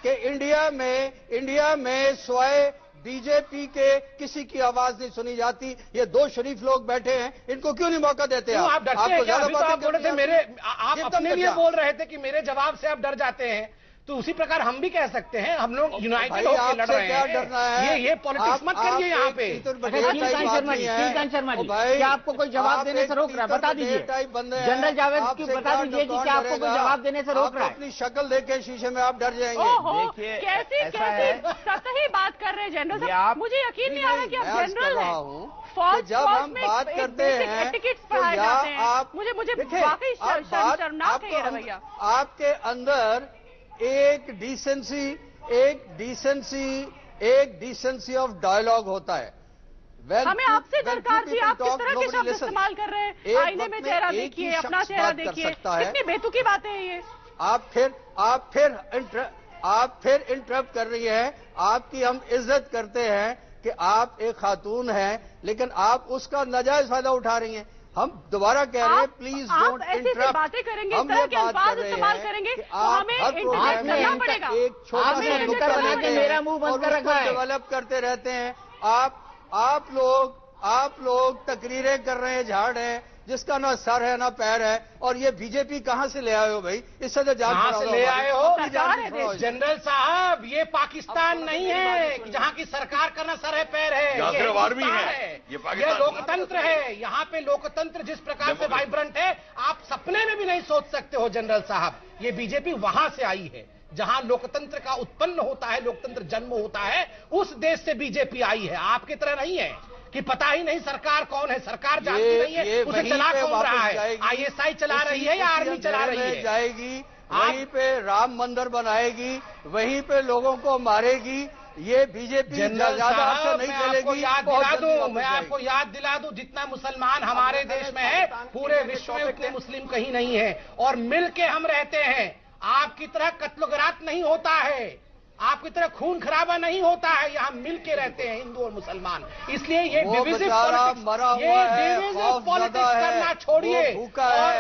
कि इंडिया में स्वयं बीजेपी के किसी की आवाज नहीं सुनी जाती। ये दो शरीफ लोग बैठे हैं, इनको क्यों नहीं मौका देते? आप डरते हैं? अभी तो आप बोल रहे थे मेरे, आप अपने लिए बोल रहे थे कि मेरे जवाब से आप डर जाते हैं, तो उसी प्रकार हम भी कह सकते हैं हम लोग यूनाइटेड होकर लड़ रहे हैं। क्या डरना है? ये पॉलिटिक्स मत करिए यहाँ पे। शर्मा जी, क्या आपको कोई जवाब देने से रोक रहा है? बता दीजिए। जनरल जावेद की बता दीजिए कि क्या आपको कोई जवाब देने से रोक रहा है? अपनी शक्ल देखें शीशे में, आप डर जाएंगे। देखिए कैसी सतही बात कर रहे हैं जनरल साहब, मुझे यकीन नहीं आ रहा कि आप जनरल हैं। जब हम बात करते हैं तो आप मुझे वाकई शर्मनाक है ये रवैया। आपके अंदर एक डिसेंसी ऑफ डायलॉग होता है। हमें आपसे दरकार थी, आप किस तरह के शब्द इस्तेमाल कर रहे हैं? आईने में चेहरा देखिए, अपना चेहरा देखिए, कितनी बेतुकी बातें हैं ये। आप फिर इंटरप्ट कर रही हैं। आपकी हम इज्जत करते हैं कि आप एक खातून हैं, लेकिन आप उसका नाजायज फायदा उठा रही हैं। हम दोबारा कह रहे हैं, प्लीज डोंट इंटरप्ट। बातें करेंगे, इस तरह के अल्फाज इस्तेमाल करेंगे तो हमें इंटरप्ट करना पड़ेगा। एक छोटा सा मेरा मुंह बंद कर रखा है, डेवलप करते रहते हैं। आप लोग तकरीरें कर रहे हैं, झाड़ हैं, जिसका ना सर है ना पैर है। और ये बीजेपी कहां से ले आए हो भाई? इससे तो कहां से ले आए हो जनरल साहब? ये पाकिस्तान नहीं है कि जहां की सरकार का ना सर है पैर है, ये आर्मी है, ये लोकतंत्र है। यहाँ पे लोकतंत्र जिस प्रकार से वाइब्रेंट है, आप सपने में भी नहीं सोच सकते हो जनरल साहब। ये बीजेपी वहां से आई है जहां लोकतंत्र का उत्पन्न होता है, लोकतंत्र जन्म होता है, उस देश से बीजेपी आई है। आपकी तरह नहीं है कि पता ही नहीं सरकार कौन है, सरकार जानती नहीं है उसे चला कौन रहा है। आईएसआई चला रही है या आर्मी चला रही है? जाएगी वहीं पे राम मंदिर बनाएगी, वहीं पे लोगों को मारेगी। ये बीजेपी ज्यादा अरसा नहीं चलेगी। मैं आपको याद दिला दूं, जितना मुसलमान हमारे देश में है, पूरे विश्व में उतने मुस्लिम कहीं नहीं है। और मिल के हम रहते हैं। आपकी तरह कत्लोगरात नहीं होता है, आपकी तरह खून खराबा नहीं होता है। यहाँ मिल के रहते हैं हिंदू और मुसलमान। इसलिए ये डिविजिव पॉलिटिक्स करना छोड़िए।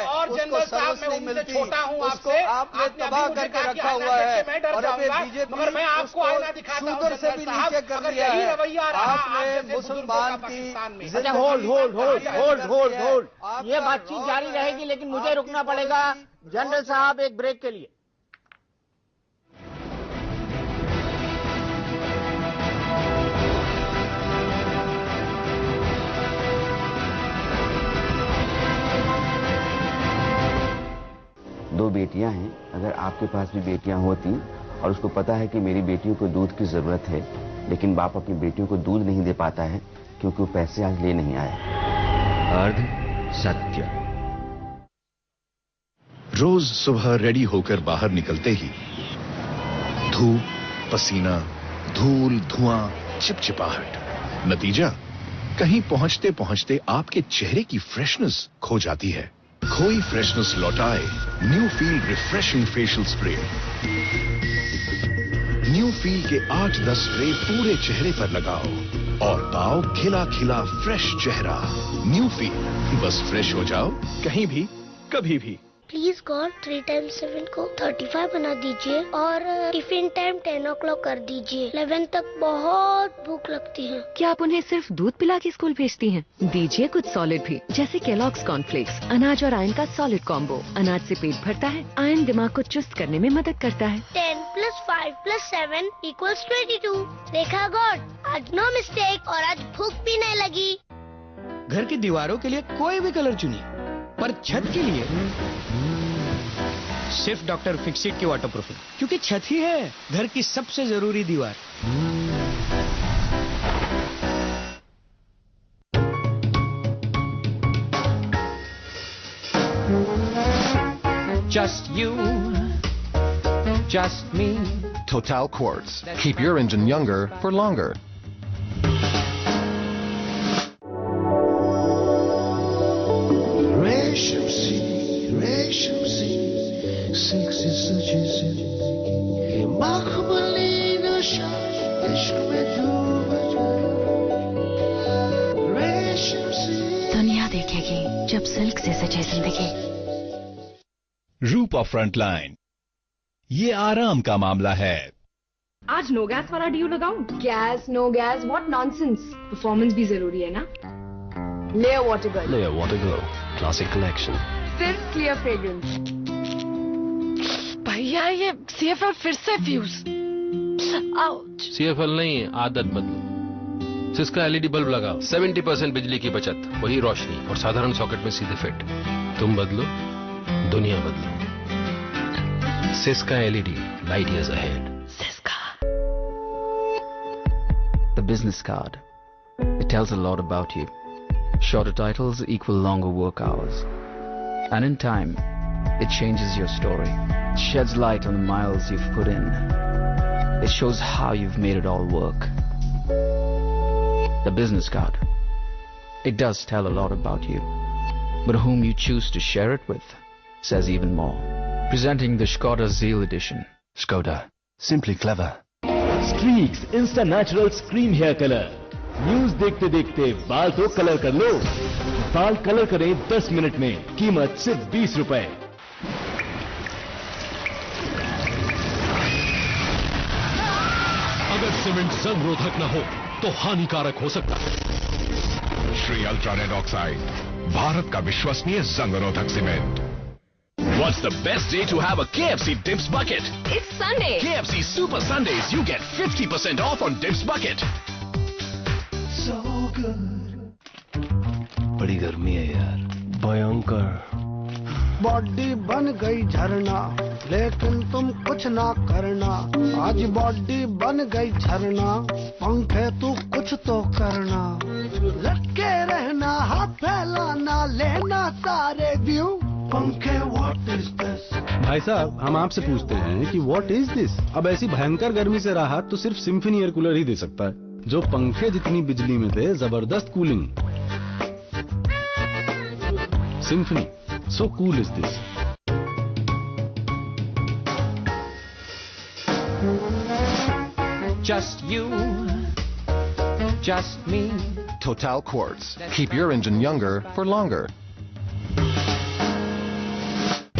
और जनरल साहब, मैं उनसे छोटा हूँ आपसे, आपने तबाह करके रखा हुआ है। मैं डर जाऊंगा, मगर मैं आपको आईना दिखाता हूँ जनरल साहब, अगर यही रवैया रहा मुसलमान पाकिस्तान में। अच्छा, होल्ड, ये बातचीत जारी रहेगी, लेकिन मुझे रुकना पड़ेगा जनरल साहब एक ब्रेक के लिए। दो बेटियां हैं, अगर आपके पास भी बेटियां होती और उसको पता है कि मेरी बेटियों को दूध की जरूरत है, लेकिन बाप अपनी बेटियों को दूध नहीं दे पाता है क्योंकि वो पैसे आज ले नहीं आया। अर्ध सत्य। रोज सुबह रेडी होकर बाहर निकलते ही धूप, पसीना, धूल, धुआं, चिपचिपाहट। नतीजा, कहीं पहुंचते पहुंचते आपके चेहरे की फ्रेशनेस खो जाती है। खोई फ्रेशनेस लौटाए new feel refreshing facial spray. New feel के 8-10 स्प्रे पूरे चेहरे पर लगाओ और पाओ खिला खिला फ्रेश चेहरा। न्यू फील, बस फ्रेश हो जाओ कहीं भी कभी भी। प्लीज गॉड 3 times 7 को 35 बना दीजिए और टिफिन टाइम 10 o'clock कर दीजिए। 11 तक बहुत भूख लगती है। क्या आप उन्हें सिर्फ दूध पिला के स्कूल भेजती हैं? दीजिए कुछ सॉलिड भी, जैसे केलॉग्स कॉर्नफ्लेक्स, अनाज और आयरन का सॉलिड कॉम्बो। अनाज से पेट भरता है, आयरन दिमाग को चुस्त करने में मदद करता है। 10 + 5 + 7 = 22। देखा गॉड, आज नो मिस्टेक और आज भूख भी नहीं लगी। घर की दीवारों के लिए कोई भी कलर चुनिए, पर छत के लिए सिर्फ डॉक्टर फिक्सिट की वाटरप्रूफिंग, क्योंकि छत ही है घर की सबसे जरूरी दीवार। Just you, just me. Total Quartz. Keep your engine younger for longer. दुनिया देखेगी जब सिल्क से सजे जिंदगी। रूपा फ्रंटलाइन, ये आराम का मामला है। आज नो गैस वाला ड्यू लगाऊं? Gas no gas, what nonsense. Performance भी जरूरी है ना। Layer water girl. Layer Water Glow Classic Collection. सिर्फ क्लियर फ्रेग्रेंस। भैया ये CFL फिर से फ्यूज। आउच। CFL नहीं, आदत बदलो। सिस्का LED बल्ब लगाओ, 70% बिजली की बचत, वही रोशनी और साधारण सॉकेट में सीधे फिट। तुम बदलो, दुनिया बदलो। Syska LED, light years ahead. The business card. It tells a lot about you. Shorter titles equal longer work hours. And in time, it changes your story. It sheds light on the miles you've put in. It shows how you've made it all work. The business card. it does tell a lot about you. But whom you choose to share it with says even more. Presenting the Skoda Zeal Edition. Skoda, simply clever. Streaks Insta Naturals Cream Hair Color. News देखते देखते बाल तो colour कर लो। बाल colour करें 10 minute में, कीमत सिर्फ 20 रुपए। अगर सीमेंट जंग रोधक न हो तो हानिकारक हो सकता है। Shri ultra red oxide, Bharat का विश्वसनीय जंग रोधक cement. What's the best day to have a KFC Dips Bucket? It's Sunday. KFC Super Sundays, you get 50% off on Dips Bucket. So good. बड़ी गर्मी है यार, भयंकर। बॉडी बन गई झरना, लेकिन तुम कुछ ना करना। आज बॉडी बन गई झरना, पंखे तू कुछ तो करना। लटके रहना, हाथ फैलाना, लेना सारे व्यू। पंखे व्हाट इज दिस? भाई साहब, हम आपसे पूछते हैं कि व्हाट इज दिस? अब ऐसी भयंकर गर्मी से राहत तो सिर्फ सिम्फनी एयर कूलर ही दे सकता है, जो पंखे जितनी बिजली में दे जबरदस्त cooling. Symphony, so cool is this? Just you, just me. Total Quartz. Keep your engine younger for longer.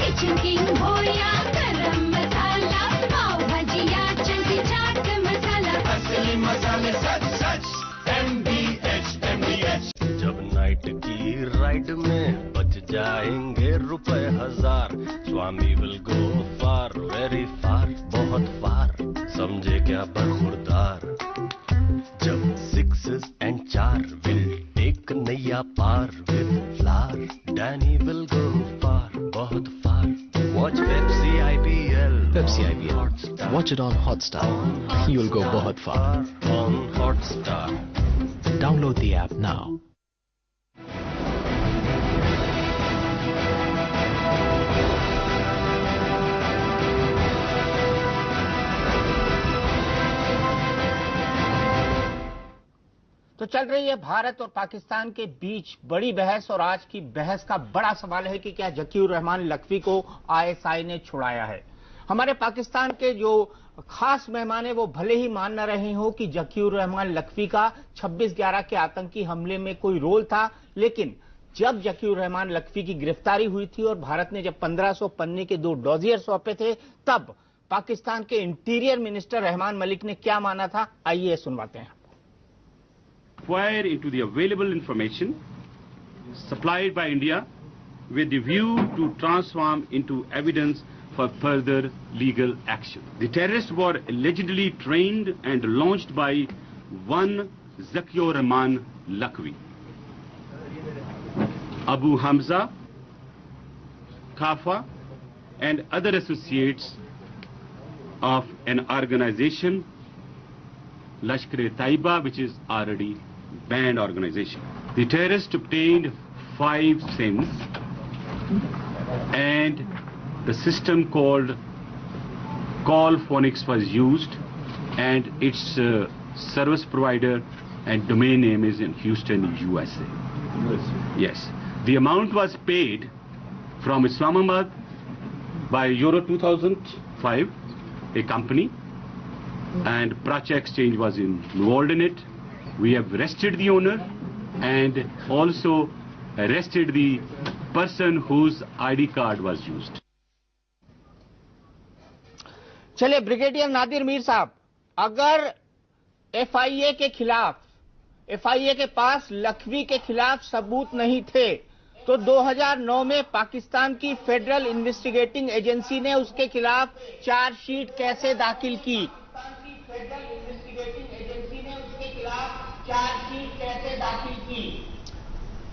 Kitchen king हो या गरम मसाला, पाव भजिया चंकी चाट मसाला, असली मसाले सच सच MDH। जब नाइट की राइड में बच जाएंगे रुपए हजार, स्वामी will go far, very far, बहुत फार, समझे क्या बरखुरदार। जब 6 and 4 विल टेक नैया पार with flair, Danny will go far, बहुत far. Watch Pepsi IPL, Pepsi IPL. Watch it on Hotstar. You'll go बहुत far. On Hotstar. Download the app now. तो चल रही है भारत और पाकिस्तान के बीच बड़ी बहस, और आज की बहस का बड़ा सवाल है कि क्या जकीउर रहमान लखवी को ISI ने छुड़ाया है। हमारे पाकिस्तान के जो खास मेहमान है वो भले ही मान न रहे हो कि जकीउर रहमान लखवी का 26/11 के आतंकी हमले में कोई रोल था, लेकिन जब जकीउर रहमान लखवी की गिरफ्तारी हुई थी और भारत ने जब 1500 पन्ने के 2 डॉजियर सौंपे थे, तब पाकिस्तान के इंटीरियर मिनिस्टर रहमान मलिक ने क्या माना था, आइए सुनवाते हैं। Inquire into the available information supplied by India with the view to transform into evidence for further legal action. The terrorists were allegedly trained and launched by one Zakiur Rahman Lakhvi, Abu Hamza, Kafa and other associates of an organization, Lashkar-e-Taiba, which is already banned organization. The terrorists obtained 5 SIMs and the system called Callphonics was used, and its service provider and domain name is in Houston, USA. Yes. The amount was paid from Islamabad by Euro 2005, a company, and Pracha Exchange was involved in it. We have arrested the owner and also arrested the person whose ID card was used. चलिए brigadier Nadir Mir साहब, अगर FIA के खिलाफ, FIA के पास लखवी के खिलाफ सबूत नहीं थे, तो 2009 में पाकिस्तान की फेडरल इन्वेस्टिगेटिंग एजेंसी ने उसके खिलाफ चार्जशीट कैसे दाखिल की?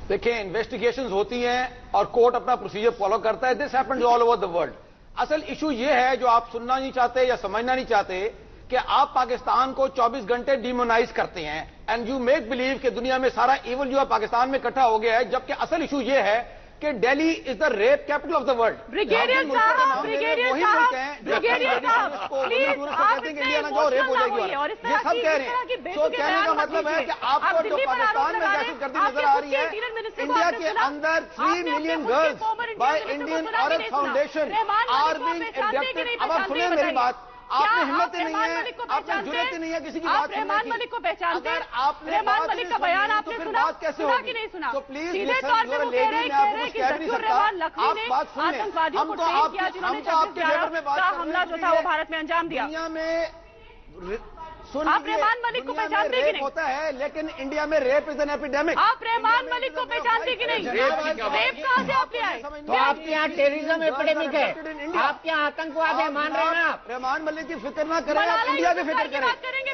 देखिए, इन्वेस्टिगेशंस होती हैं और कोर्ट अपना प्रोसीजर फॉलो करता है। This happens all over the world. असल इशू ये है जो आप सुनना नहीं चाहते या समझना नहीं चाहते कि आप पाकिस्तान को 24 घंटे डिमोनाइज करते हैं एंड यू मेक बिलीव कि दुनिया में सारा इवल जो है पाकिस्तान में इकट्ठा हो गया है, जबकि असल इशू ये है कि Delhi is the rape capital of the world. Brigadier साहब, ब्रिगेडियर साहब, ब्रिगेडियर साहब, प्लीज आप इंडिया ना जाओ, रेप हो जाएगी और इस तरह सब कह रहे हैं। तो कहने का मतलब है कि आपको जो पाकिस्तान में दहशत गर्दी नजर आ रही है, इंडिया के अंदर 3 मिलियन गर्ल्स बाय इंडियन औरत फाउंडेशन आर बीइंग एब्डक्टेड। अब आप सुनिए मेरी बात, आपने हिम्मत ही नहीं है, आपने जुर्रत ही नहीं है किसी की बात सुनने की। रहमान मलिक को पहचानते हैं? आपने रहमान मलिक का बयान आपने तो फिर सुना? बात कैसे सुना होगी? कि नहीं सुना? तो प्लीज सीधे तौर पे वो कह रहे हैं कि जकीर रहमान लखवी ने आतंकवादियों को ट्रेन किया जिन्होंने 26/11 का हमला जो था वो भारत में अंजाम दिया। दुनिया में आप रहमान मलिक को पहचानते कि नहीं? होता है, लेकिन इंडिया में रेप इज एन एपिडेमिक। आप रहमान मलिक को पहचानते कि नहीं? रेप कहां से आप ले आए? तो आपके यहाँ टेररिज्म एपिडेमिक है, आपके यहाँ आतंकवाद है, मान रहे हैं आप? रहमान मलिक की फिक्र ना करें, आप इंडिया की फिक्र करें।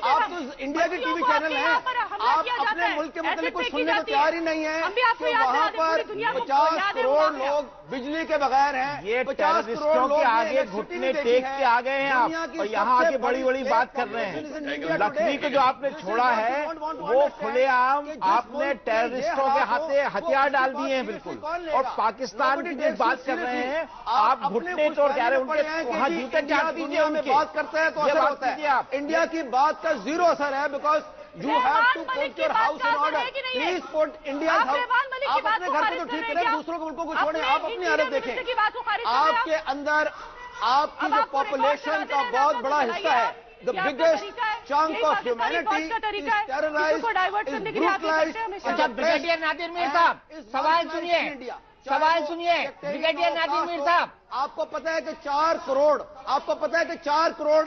आप तो इंडिया की टीवी चैनल है, आप अपने मुल्क के मतलब कुछ सुनने को तैयार ही नहीं है कि वहाँ पर 50 करोड़ लोग बिजली के बगैर हैं। ये 50 करोड़ लोग आगे घुटने टेक के आ गए हैं आप, और यहाँ आके बड़ी बड़ी बात कर रहे हैं। लखवी को जो आपने छोड़ा है वो खुलेआम आपने टेररिस्टों के हाथे हथियार डाल दिए हैं बिल्कुल, और पाकिस्तान की जो बात कर रहे हैं आप घुटने तोड़ कह रहे हैं, उनके वहां जूते चाट दीजिए। उनकी बात करते हैं तो असर होता है, आप इंडिया की बात का जीरो असर है, because you have to put your house in order. Please put India house. आप अपने घर पे तो ठीक करें, दूसरों के मुल्कों को छोड़ें, आप अपनी हालत देखें। आपके अंदर आपकी जो पॉपुलेशन का बहुत बड़ा हिस्सा है, the biggest chunk of humanity is terrorized, is brutalized. अच्छा ब्रिगेडियर नादिर मीर साहब, सवाल सुनिए, सवाल सुनिए ब्रिगेडियर नादिर मीर साहब। आपको पता है कि 4 करोड़, आपको पता है कि 4 करोड़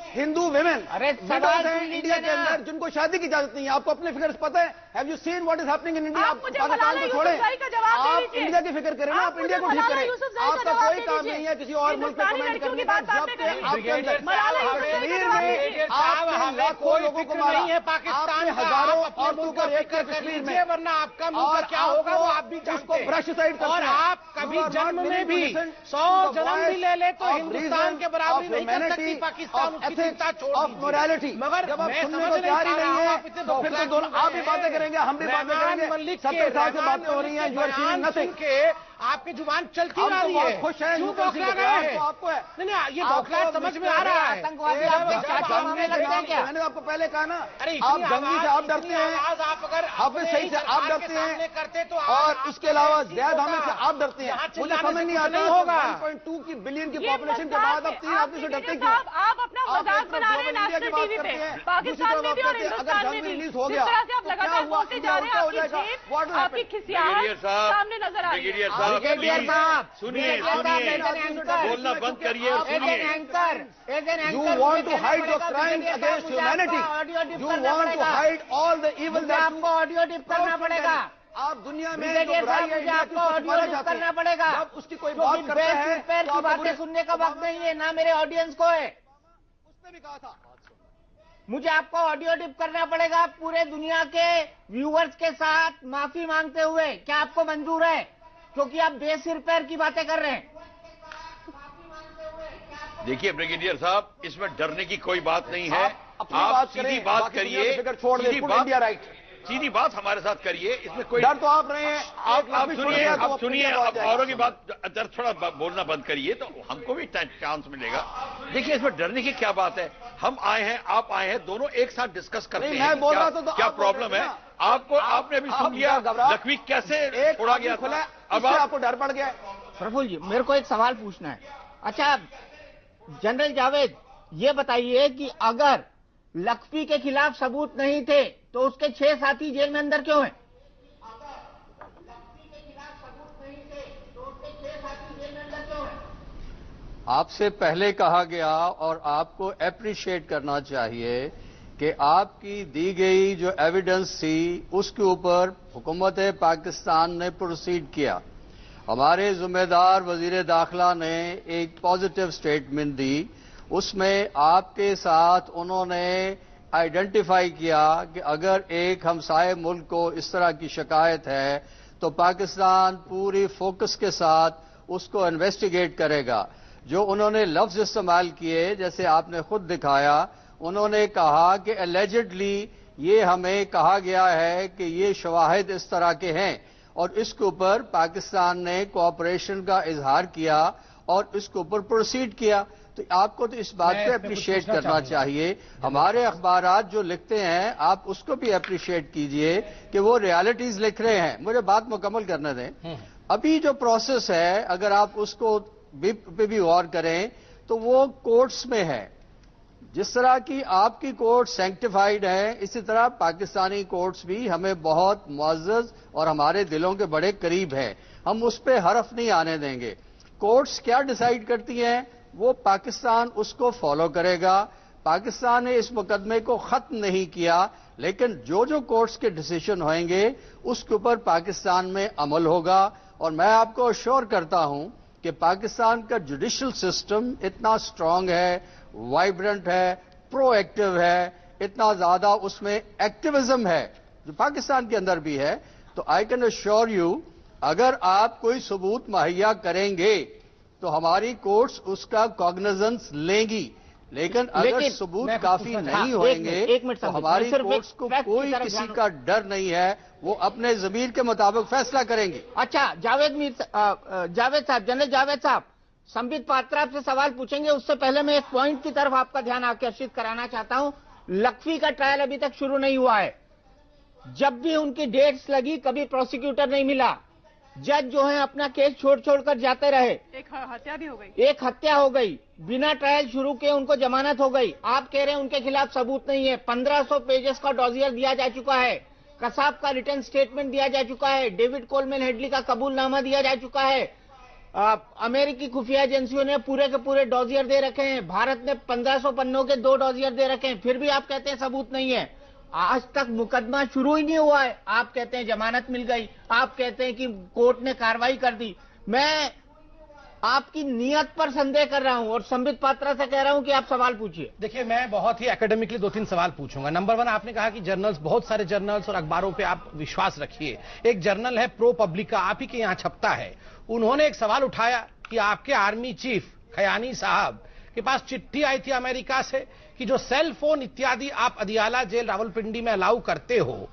हिंदू विमेन सवाल हैं इंडिया के अंदर जिनको शादी की इजाजत नहीं है। आपको अपने फिगर्स पता है? Have you seen what is happening in India? आप पाकिस्तान को छोड़ें, आप इंडिया की फिक्र करें ना, आप इंडिया को ठीक करें। आपका कोई काम नहीं है किसी और मुल्क में कमेंट करने का। जब आपके अंदर कश्मीर में आपने लाखों लोगों को मारा, आपने हजारों औरतों को रेप किया कश्मीर में, वरना आपका मुंह क्या होगा वो आप भी उसको ब्रश साइड करते हैं। और आप कभी जन्म में भी 100 जन्म भी ले ले तो हिंदुस्तान के बराबरी नहीं कर सकती पाकिस्तान, उसकी चिंता छोड़ दीजिए। मगर जब आप सुनने को तैयार ही नहीं है तो फिर तो दोनों आप भी बातें करेंगे, हम भी बातें करेंगे। 70 साल से बातें हो रही हैं, यू आर सीइंग नथिंग। आपकी जुबान चलती आ रही है, खुश है, क्यों बौखला गए हैं? आपको है नहीं, ये बौखलाहट समझ में आ रहा है। आतंकवादी आपके चाचा मामले लगते हैं क्या? मैंने आपको पहले कहा ना, अरे आप जंगी से आप डरते हैं, आप अगर हाफिज सईद से आप डरते हैं करते तो और इसके अलावा ज़ैद हामिद से आप डरते हैं। मुझे समझ नहीं आता होगा 1.2 बिलियन की पॉपुलेशन के बाद अब 3 आदमी से डरते क्यों? आप अपना मजाक बना रहे हैं नेशनल टीवी पे, पाकिस्तान में भी और हिंदुस्तान में भी। जिस तरह से आप लगातार बोलते जा रहे हैं, आपकी जेब, आपकी खिसियाहट सामने नजर आ रही है। ब्रिगेडियर साहब सुनिए, बोलना बंद करिए, You want to hide your crimes against humanity. You want to hide all the evil that आपको ऑडियो टिप करना पड़ेगा। आप दुनिया में मुझे आपको ऑडियो टिप करना पड़ेगा। जब उसकी कोई बात करता है पैर की बातें सुनने का वक्त नहीं है, ना मेरे ऑडियंस को है। उसने भी कहा था मुझे आपको ऑडियो टिप करना पड़ेगा पूरे दुनिया के व्यूअर्स के साथ माफी मांगते हुए। क्या आपको मंजूर है? क्योंकि आप बेसिर पैर की बातें कर रहे हैं। देखिए ब्रिगेडियर साहब, इसमें डरने की कोई बात नहीं है। आप सीधी बात करिए, सीधी बात हमारे साथ करिए, इसमें कोई डर तो आप रहे हैं। आप सुनिए, आप औरों की बात अगर थोड़ा बोलना बंद करिए तो हमको भी चांस मिलेगा। देखिए इसमें डरने की क्या बात है? हम आए हैं, आप आए हैं, दोनों एक साथ डिस्कस करते हैं क्या प्रॉब्लम है। आपको आपने भी सुन लिया लखवी कैसे छोड़ा गया था, अब आपको डर पड़ गया। प्रफुल्ल जी, मेरे को एक सवाल पूछना है। अच्छा जनरल जावेद, ये बताइए कि अगर लखवी के खिलाफ सबूत नहीं थे तो उसके 6 साथी जेल में अंदर क्यों हैं? आपसे पहले कहा गया और आपको एप्रिशिएट करना चाहिए कि आपकी दी गई जो एविडेंस थी उसके ऊपर हुकूमत पाकिस्तान ने प्रोसीड किया। हमारे जिम्मेदार वजीर दाखिला ने एक पॉजिटिव स्टेटमेंट दी, उसमें आपके साथ उन्होंने आइडेंटिफाई किया कि अगर एक हमसाये मुल्क को इस तरह की शिकायत है तो पाकिस्तान पूरी फोकस के साथ उसको इन्वेस्टिगेट करेगा। जो उन्होंने लफ्ज इस्तेमाल किए, जैसे आपने खुद दिखाया, उन्होंने कहा कि एलिजिडली ये हमें कहा गया है कि ये शवाहिद इस तरह के हैं, और इसके ऊपर पाकिस्तान ने कोऑपरेशन का इजहार किया और इसके ऊपर प्रोसीड किया। तो आपको तो इस बात को अप्रिशिएट करना चाहिए। हमारे अखबारात जो लिखते हैं आप उसको भी अप्रिशिएट कीजिए कि वो रियलिटीज लिख रहे हैं। मुझे बात मुकम्मल करने दें। अभी जो प्रोसेस है अगर आप उसको पे भी गौर करें तो वो कोर्ट्स में है। जिस तरह की आपकी कोर्ट सैंक्टिफाइड है इसी तरह पाकिस्तानी कोर्ट्स भी हमें बहुत मुअज़्ज़ज़ और हमारे दिलों के बड़े करीब है। हम उस पर हरफ नहीं आने देंगे। कोर्ट्स क्या डिसाइड करती हैं वो पाकिस्तान उसको फॉलो करेगा। पाकिस्तान ने इस मुकदमे को खत्म नहीं किया लेकिन जो जो कोर्ट्स के डिसीजन होंगे उसके ऊपर पाकिस्तान में अमल होगा। और मैं आपको अश्योर करता हूं कि पाकिस्तान का जुडिशल सिस्टम इतना स्ट्रांग है, वाइब्रेंट है, प्रोएक्टिव है, इतना ज्यादा उसमें एक्टिविज्म है जो पाकिस्तान के अंदर भी है। तो आई कैन अश्योर यू अगर आप कोई सबूत मुहैया करेंगे तो हमारी कोर्ट्स उसका कॉग्निजेंस लेंगी। लेकिन अगर सबूत काफी नहीं होंगे तो हमारी कोर्ट्स को कोई किसी का डर नहीं है, वो अपने ज़मीर के मुताबिक फैसला करेंगे। अच्छा जावेद साहब, जनरल जावेद साहब, संबित पात्रा आपसे सवाल पूछेंगे। उससे पहले मैं एक पॉइंट की तरफ आपका ध्यान आकर्षित कराना चाहता हूं। लखवी का ट्रायल अभी तक शुरू नहीं हुआ है। जब भी उनकी डेट्स लगी कभी प्रोसिक्यूटर नहीं मिला। जज जो है अपना केस छोड़ जाते रहे। एक हत्या भी हो गई। एक हत्या हो गई, बिना ट्रायल शुरू किए उनको जमानत हो गई। आप कह रहे हैं उनके खिलाफ सबूत नहीं है। 1500 पेजेस का डॉजियर दिया जा चुका है, कसाब का रिटर्न स्टेटमेंट दिया जा चुका है, डेविड कोलमैन हेडली का कबूलनामा दिया जा चुका है। अमेरिकी खुफिया एजेंसियों ने पूरे के पूरे डॉजियर दे रखे हैं। भारत ने 1500 पन्नों के 2 डॉजियर दे रखे हैं। फिर भी आप कहते हैं सबूत नहीं है। आज तक मुकदमा शुरू ही नहीं हुआ है। आप कहते हैं जमानत मिल गई, आप कहते हैं कि कोर्ट ने कार्रवाई कर दी। मैं आपकी नियत पर संदेह कर रहा हूं और संबित पात्रा से कह रहा हूं कि आप सवाल पूछिए। देखिए मैं बहुत ही एकेडमिकली 2-3 सवाल पूछूंगा। नंबर 1, आपने कहा कि जर्नल्स, बहुत सारे जर्नल्स और अखबारों पे आप विश्वास रखिए। एक जर्नल है प्रो पब्लिका, आप ही के यहां छपता है। उन्होंने एक सवाल उठाया कि आपके आर्मी चीफ खयानी साहब के पास चिट्ठी आई थी अमेरिका से कि जो सेल फोन इत्यादि आप अदियाला जेल रावलपिंडी में अलाउ करते हो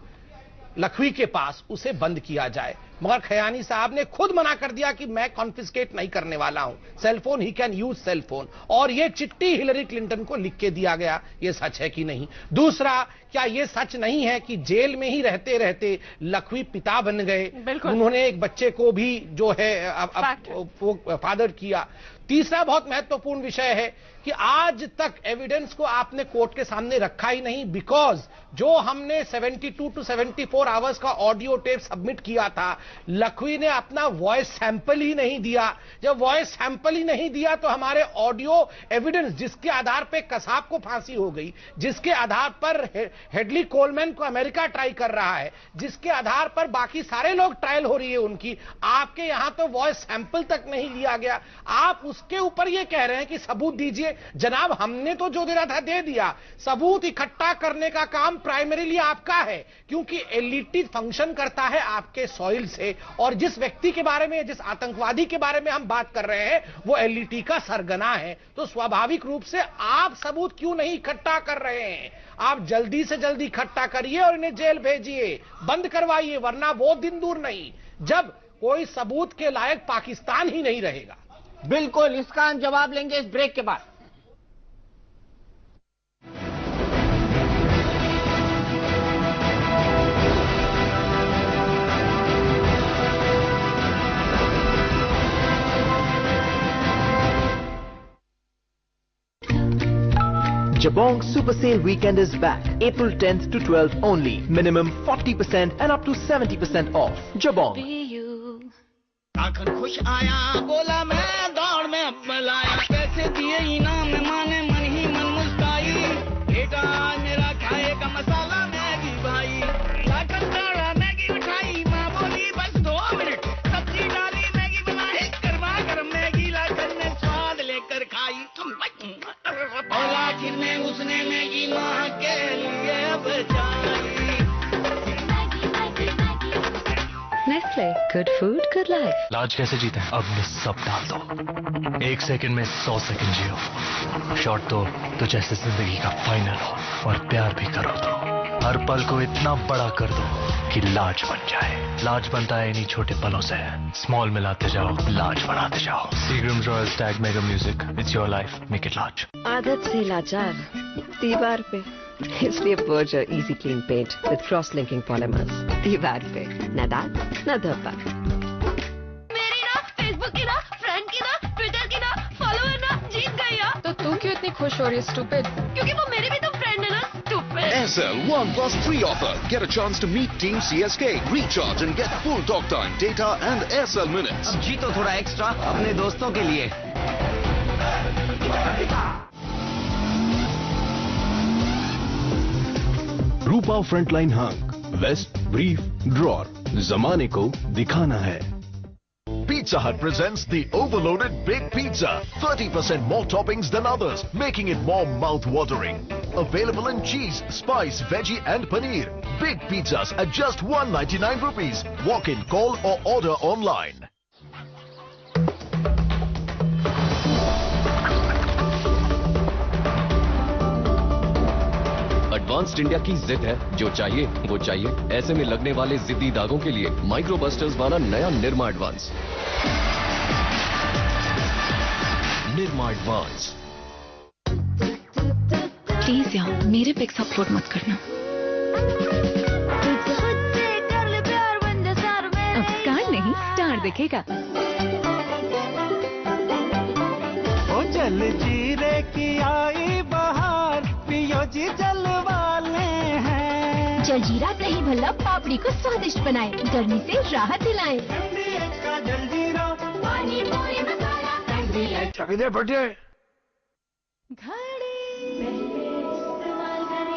लखवी के पास, उसे बंद किया जाए। मगर खयानी साहब ने खुद मना कर दिया कि मैं कॉन्फिस्केट नहीं करने वाला हूं cell phone, he can use cell phone. और यह चिट्ठी हिलरी क्लिंटन को लिख के दिया गया। यह सच है कि नहीं? दूसरा, क्या यह सच नहीं है कि जेल में ही रहते रहते लखवी पिता बन गए? उन्होंने एक बच्चे को भी जो है वो फादर किया। तीसरा बहुत महत्वपूर्ण विषय है कि आज तक एविडेंस को आपने कोर्ट के सामने रखा ही नहीं, बिकॉज जो हमने 72 to 74 आवर्स का ऑडियो टेप सबमिट किया था, लखवी ने अपना वॉइस सैंपल ही नहीं दिया। जब वॉइस सैंपल ही नहीं दिया तो हमारे ऑडियो एविडेंस, जिसके आधार पर कसाब को फांसी हो गई, जिसके आधार पर हेडली कोलमैन को अमेरिका ट्राई कर रहा है, जिसके आधार पर बाकी सारे लोग ट्रायल हो रही है उनकी, आपके यहां तो वॉइस सैंपल तक नहीं लिया गया। आप उसके ऊपर यह कह रहे हैं कि सबूत दीजिए। जनाब, हमने तो जो देना था दे दिया। सबूत इकट्ठा करने का काम प्राइमरीली आपका है, क्योंकि एलईटी फंक्शन करता है आपके सॉइल से। और जिस व्यक्ति के बारे में, जिस आतंकवादी के बारे में हम बात कर रहे हैं, वो एलईटी का सरगना है। तो स्वाभाविक रूप से आप सबूत क्यों नहीं इकट्ठा कर रहे हैं? आप जल्दी से जल्दी इकट्ठा करिए और इन्हें जेल भेजिए, बंद करवाइए, वरना वो दिन दूर नहीं जब कोई सबूत के लायक पाकिस्तान ही नहीं रहेगा। बिल्कुल, इसका हम जवाब लेंगे इस ब्रेक के बाद। Jabong Super Sale Weekend is back. April 10th to 12th only. Minimum 40% and up to 70% off. Jabong. आखिर खुश आया, बोला मैं दौड़ में अव्वल आया। पैसे दिए इनाम में, माने मन ही मन मुस्काई। बेटा मेरा खाएगा मसाला मैगी भाई। लाखन दाड़ा मैगी उठाई, माँ बोली बस 2 मिनट। सब्जी डाली, मैगी बनाई, गरमा गरम मैगी लाखन ने स्वाद लेकर खाई। और आखिर में उसने मैगी माँ के लिए बचाई। Nestle, good food good life. लाज कैसे जीते हैं? अब में सब डाल दो। 1 सेकंड में 100 सेकंड जियो। शॉट तो जैसे जिंदगी का फाइनल हो और प्यार भी करो तो हर पल को इतना बड़ा कर दो कि लार्ज बन जाए। लार्ज बनता है इन्हीं छोटे पलों से। स्मॉल मिलाते जाओ, लार्ज बनाते जाओ। Seagram's Royal Stag Mega Music, it's your life, make it large। आदत से लाचार, दीवार पे, इसलिए Berger easy clean paint with cross linking polymers. दीवार पे न दाग न धब्बा। मेरी ना फेसबुक की ना, फ्रेंड की ना, ट्विटर की ना, फॉलोअर ना जीत गई यार। तो तू क्यों इतनी खुश हो रही है स्टूपिड? क्योंकि वो मेरी भी तो फ्रेंड है ना, stupid. Aircel 1+3 offer. Get a chance to meet Team CSK, recharge and get full talk time, data and Aircel minutes. अब जीतो थोड़ा एक्स्ट्रा अपने दोस्तों के लिए। Rupa frontline hunk, vest brief drawer, जमाने को दिखाना है। Pizza Hut presents the overloaded Big Pizza. 30% more toppings than others, making it more mouth-watering. Available in cheese, spice, veggie and paneer. Big pizzas at just 199 rupees. Walk in, call or order online. Advanced India की जिद है, जो चाहिए वो चाहिए। ऐसे में लगने वाले जिद्दी दागों के लिए माइक्रो बस्टर्स वाला नया Nirma advance. Nirma advance. Please यार मेरे पिक्स अपलोड मत करना। अब स्टार नहीं स्टार दिखेगा। ओ जल जीरे की आई बहार, पियो जी जल वाले हैं। जलजीरा दही भल्ला पापड़ी को स्वादिष्ट बनाए, गर्मी से राहत दिलाए। जलजीरा पानी पूरी मसाला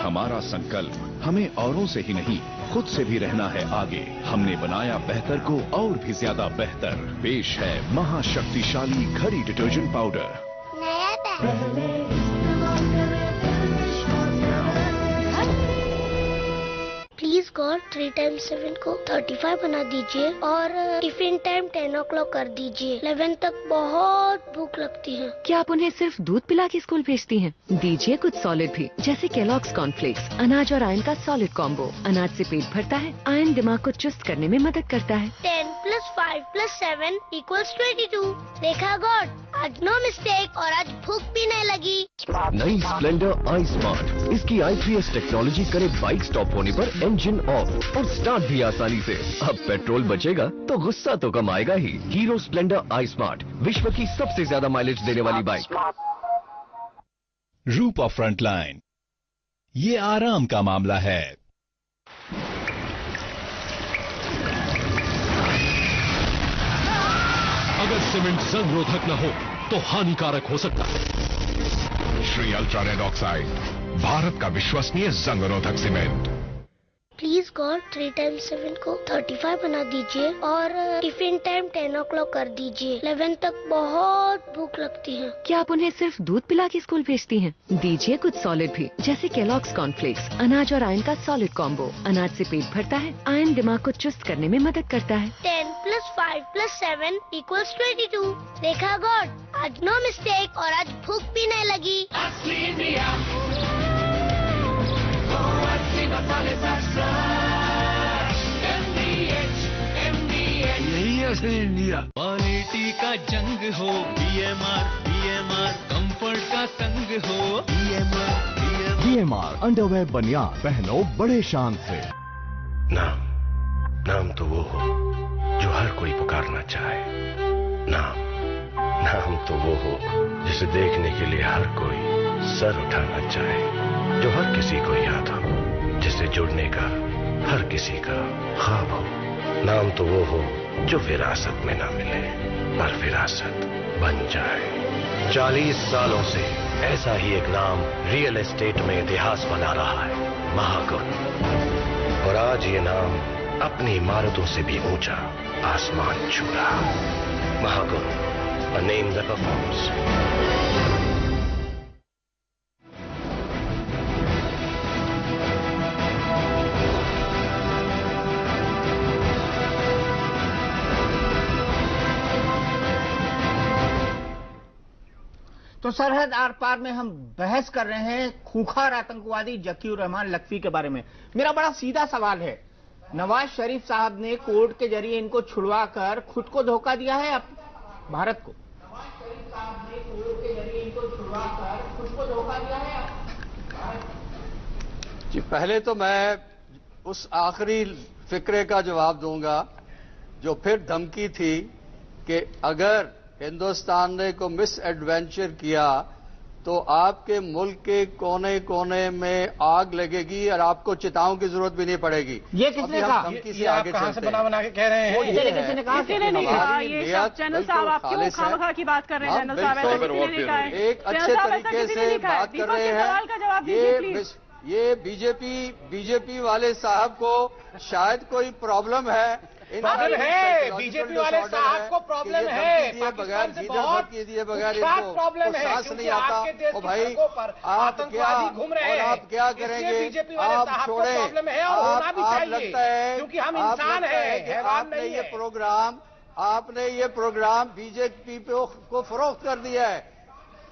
हमारा संकल्प हमें औरों से ही नहीं खुद से भी रहना है आगे। हमने बनाया बेहतर को और भी ज्यादा बेहतर। पेश है महाशक्तिशाली घड़ी detergent powder. Please God 3 times 7 को 35 बना दीजिए और टिफिन टाइम 10 o'clock कर दीजिए। 11 तक बहुत भूख लगती है। क्या आप उन्हें सिर्फ दूध पिला के स्कूल भेजती हैं? दीजिए कुछ सॉलिड भी, जैसे केलॉग्स कॉर्नफ्लेक्स। अनाज और आयरन का सॉलिड कॉम्बो। अनाज से पेट भरता है, आयरन दिमाग को चुस्त करने में मदद करता है। 10 + 5 + 7 = 22। देखा गॉड, आज नो मिस्टेक और आज भूख भी नहीं लगी। नई स्प्लेंडर आई स्मार्ट, इसकी i3s टेक्नोलॉजी करे बाइक स्टॉप होने पर इंजन ऑफ और स्टार्ट भी आसानी से। अब पेट्रोल बचेगा तो गुस्सा तो कम आएगा ही। हीरो स्प्लेंडर आई स्मार्ट, विश्व की सबसे ज्यादा माइलेज देने वाली बाइक। रूपा फ्रंटलाइन, ये आराम का मामला है। अगर सीमेंट जंग रोधक न हो तो हानिकारक हो सकता है। Shri ultra red oxide, Bharat का विश्वसनीय जंग रोधक सीमेंट। प्लीज गॉड 3 times 7 को 35 बना दीजिए और टिफिन टाइम 10 o'clock कर दीजिए। 11 तक बहुत भूख लगती है। क्या आप उन्हें सिर्फ दूध पिला के स्कूल भेजती हैं? दीजिए कुछ सॉलिड भी, जैसे केलॉग्स कॉर्नफ्लेक्स। अनाज और आयरन का सॉलिड कॉम्बो। अनाज से पेट भरता है, आयरन दिमाग को चुस्त करने में मदद करता है। 10 + 5 + 7 = 22। देखा गॉड, आज नो मिस्टेक और आज भूख भी नहीं लगी। यही है असली इंडिया। क्वालिटी का जंग हो, BMR कंफर्ट का संग हो। BMR अंडरवेयर बनियान पहनो बड़े शान से। नाम तो वो हो जो हर कोई पुकारना चाहे। नाम तो वो हो जिसे देखने के लिए हर कोई सर उठाना चाहे। जो हर किसी को याद हो, जिससे जुड़ने का हर किसी का ख्वाब हो। नाम तो वो हो जो विरासत में ना मिले पर विरासत बन जाए। 40 सालों से ऐसा ही एक नाम रियल एस्टेट में इतिहास बना रहा है, महागुण। और आज ये नाम अपनी इमारतों से भी ऊंचा आसमान छू रहा। महागुण, a name that performs। तो सरहद आर पार में हम बहस कर रहे हैं खूंखार आतंकवादी जकीउर रहमान लखवी के बारे में। मेरा बड़ा सीधा सवाल है, नवाज शरीफ साहब ने कोर्ट के जरिए इनको छुड़वा कर खुद को धोखा दिया है भारत को? जी, पहले तो मैं उस आखिरी फिक्रे का जवाब दूंगा जो फिर धमकी थी कि अगर हिंदुस्तान ने को मिस एडवेंचर किया तो आपके मुल्क के कोने कोने में आग लगेगी और आपको चिताओं की जरूरत भी नहीं पड़ेगी। ये किसने कहा? धमकी से आगे कहां से बना के कह रहे हैं? ये किसी ने कहा? ये चैनल साहब आप क्यों खामखा की बात कर रहे हैं? चैनल साहब एक अच्छे तरीके से बात कर रहे हैं। ये बीजेपी वाले साहब को शायद कोई प्रॉब्लम है। प्रॉब्लम है, बीजेपी वाले साहब को प्रॉब्लम है, बगैर दिए बगैर इनको सांस नहीं आता। ओ भाई आप क्या करेंगे? आप छोड़े, आप लगता है क्योंकि हम इंसान हैं, आपने ये प्रोग्राम बीजेपी को फरोख्त कर दिया है।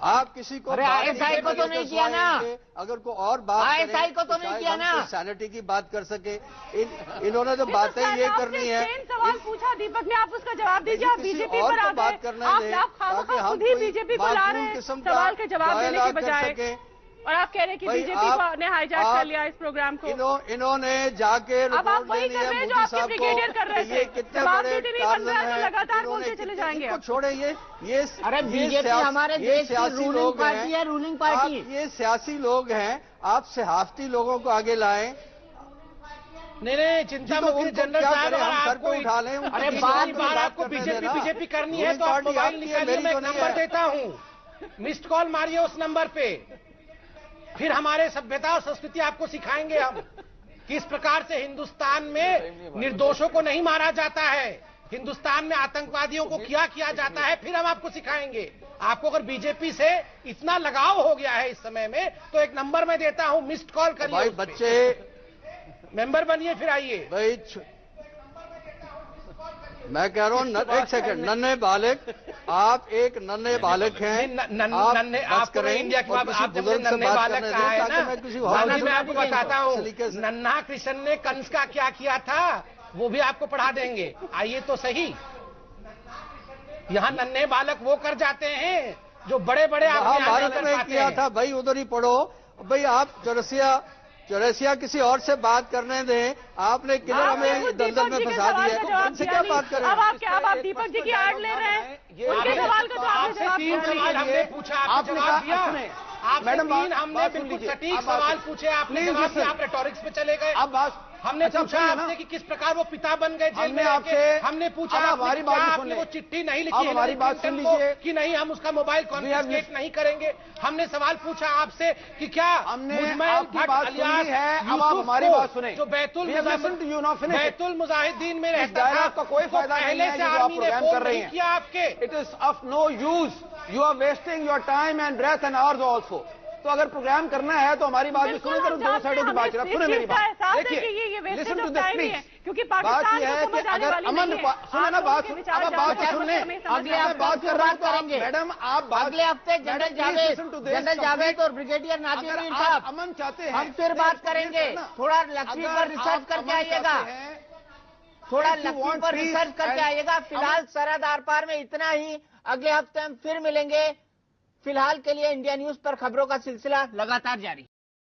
आप किसी को आईएसआई को तो नहीं किया ना? अगर कोई और बात आईएसआई को तो नहीं किया ना? सैनिटी की बात कर सके। इन्होंने तो बातें ये करनी है। सवाल पूछा दीपक ने, आप उसका जवाब दीजिए। आप बीजेपी पर आ गए, आप खुद ही बीजेपी को ला रहे हैं सवाल के जवाब देने के बजाय, और आप कह रहे हैं कि बीजेपी ने हाईजैक कर लिया इस प्रोग्राम को। इन्होंने जाके अब आप वही कर रहे हैं जो आपके ब्रिगेडियर कर रहे थे। जवाब देते नहीं बन रहा है तो लगातार बोलते चले जाएंगे। छोड़े ये अरे बीजेपी हमारे देश की रूलिंग पार्टी है, रूलिंग पार्टी। ये सियासी लोग हैं, आप सहाफती लोगों को आगे लाएं। नहीं, चिंता मत करिए जनरल साहब, आपको उठा लें। अरे बार आपको बीजेपी करनी है तो आप मोबाइल निकालिए, मैं नंबर देता हूँ, मिस्ड कॉल मारिए उस नंबर पे, फिर हमारे सभ्यता और संस्कृति आपको सिखाएंगे हम किस प्रकार से हिंदुस्तान में निर्दोषों को नहीं मारा जाता है, हिंदुस्तान में आतंकवादियों को क्या किया जाता है, फिर हम आपको सिखाएंगे। आपको अगर बीजेपी से इतना लगाव हो गया है इस समय में तो एक नंबर मैं देता हूं, मिस्ड कॉल करिए, भाई बच्चे मेंबर बनिए, फिर आइए। भाई मैं कह रहा हूँ एक सेकंड, नन्हे बालक, आप एक नन्हे बालक हैं। नन्हे आप करें इंडिया की बात, आप जब नन्हे बालक कहा है ना, मैं आपको बताता हूँ, नन्हा कृष्ण ने कंस का क्या किया था वो भी आपको पढ़ा देंगे। आइए तो सही, यहाँ नन्हे बालक वो कर जाते हैं जो बड़े बड़े भारत में किया था। भाई उधर ही पढ़ो। भाई आप चौरसिया किसी और से बात करने दें, आपने किधर हमें दलदल में फंसा दिया, इनसे क्या बात करें? अब आप दीपक जी की आड़ ले रहे हैं। उनके सवाल का आपसे 3 सवाल हमने पूछा, आपने जवाब दिया। आपसे 3 हमने बिल्कुल सटीक सवाल पूछे, आपने जवाब दिया, आप रेटोरिक्स पे चले गए। अब हमने पूछा आपसे कि किस प्रकार वो पिता बन गए जेल में आके, हमने पूछा आपने वो चिट्ठी नहीं लिखी हमारी बात सुन लीजिए कि नहीं हम उसका मोबाइल कॉन्फिस्केट नहीं करेंगे। हमने सवाल पूछा आपसे कि क्या आपकी बात सुनी है, अब आप हमारी बात सुने। जो बैतुल मुजाहिदीन में रहता था, का कोई फायदा पहले से आर्मी ने फोन नहीं किया आपके। It is of no use, you are wasting your time and breath and hours also. तो अगर प्रोग्राम करना है तो हमारी बात भी सुने, दो साइडों की बात सुने मेरी बात। देखिए लिसन टू द स्पीच, क्योंकि बात यह है कि अगर अमन सुने ना बात, अब आप बात सुन लें, अगले हफ्ते बात कर रहा करेंगे मैडम, आप अगले हफ्ते जनरल जावेद और ब्रिगेडियर नादिर साहब अमन चाहते हैं, हम फिर बात करेंगे। थोड़ा लक्ष्मी पर रिसर्च करके आइएगा, थोड़ा लक्ष्मी पर रिसर्च करके आइएगा। फिलहाल सरहद आर पार में इतना ही, अगले हफ्ते हम फिर मिलेंगे। फिलहाल के लिए इंडिया न्यूज पर खबरों का सिलसिला लगातार जारी।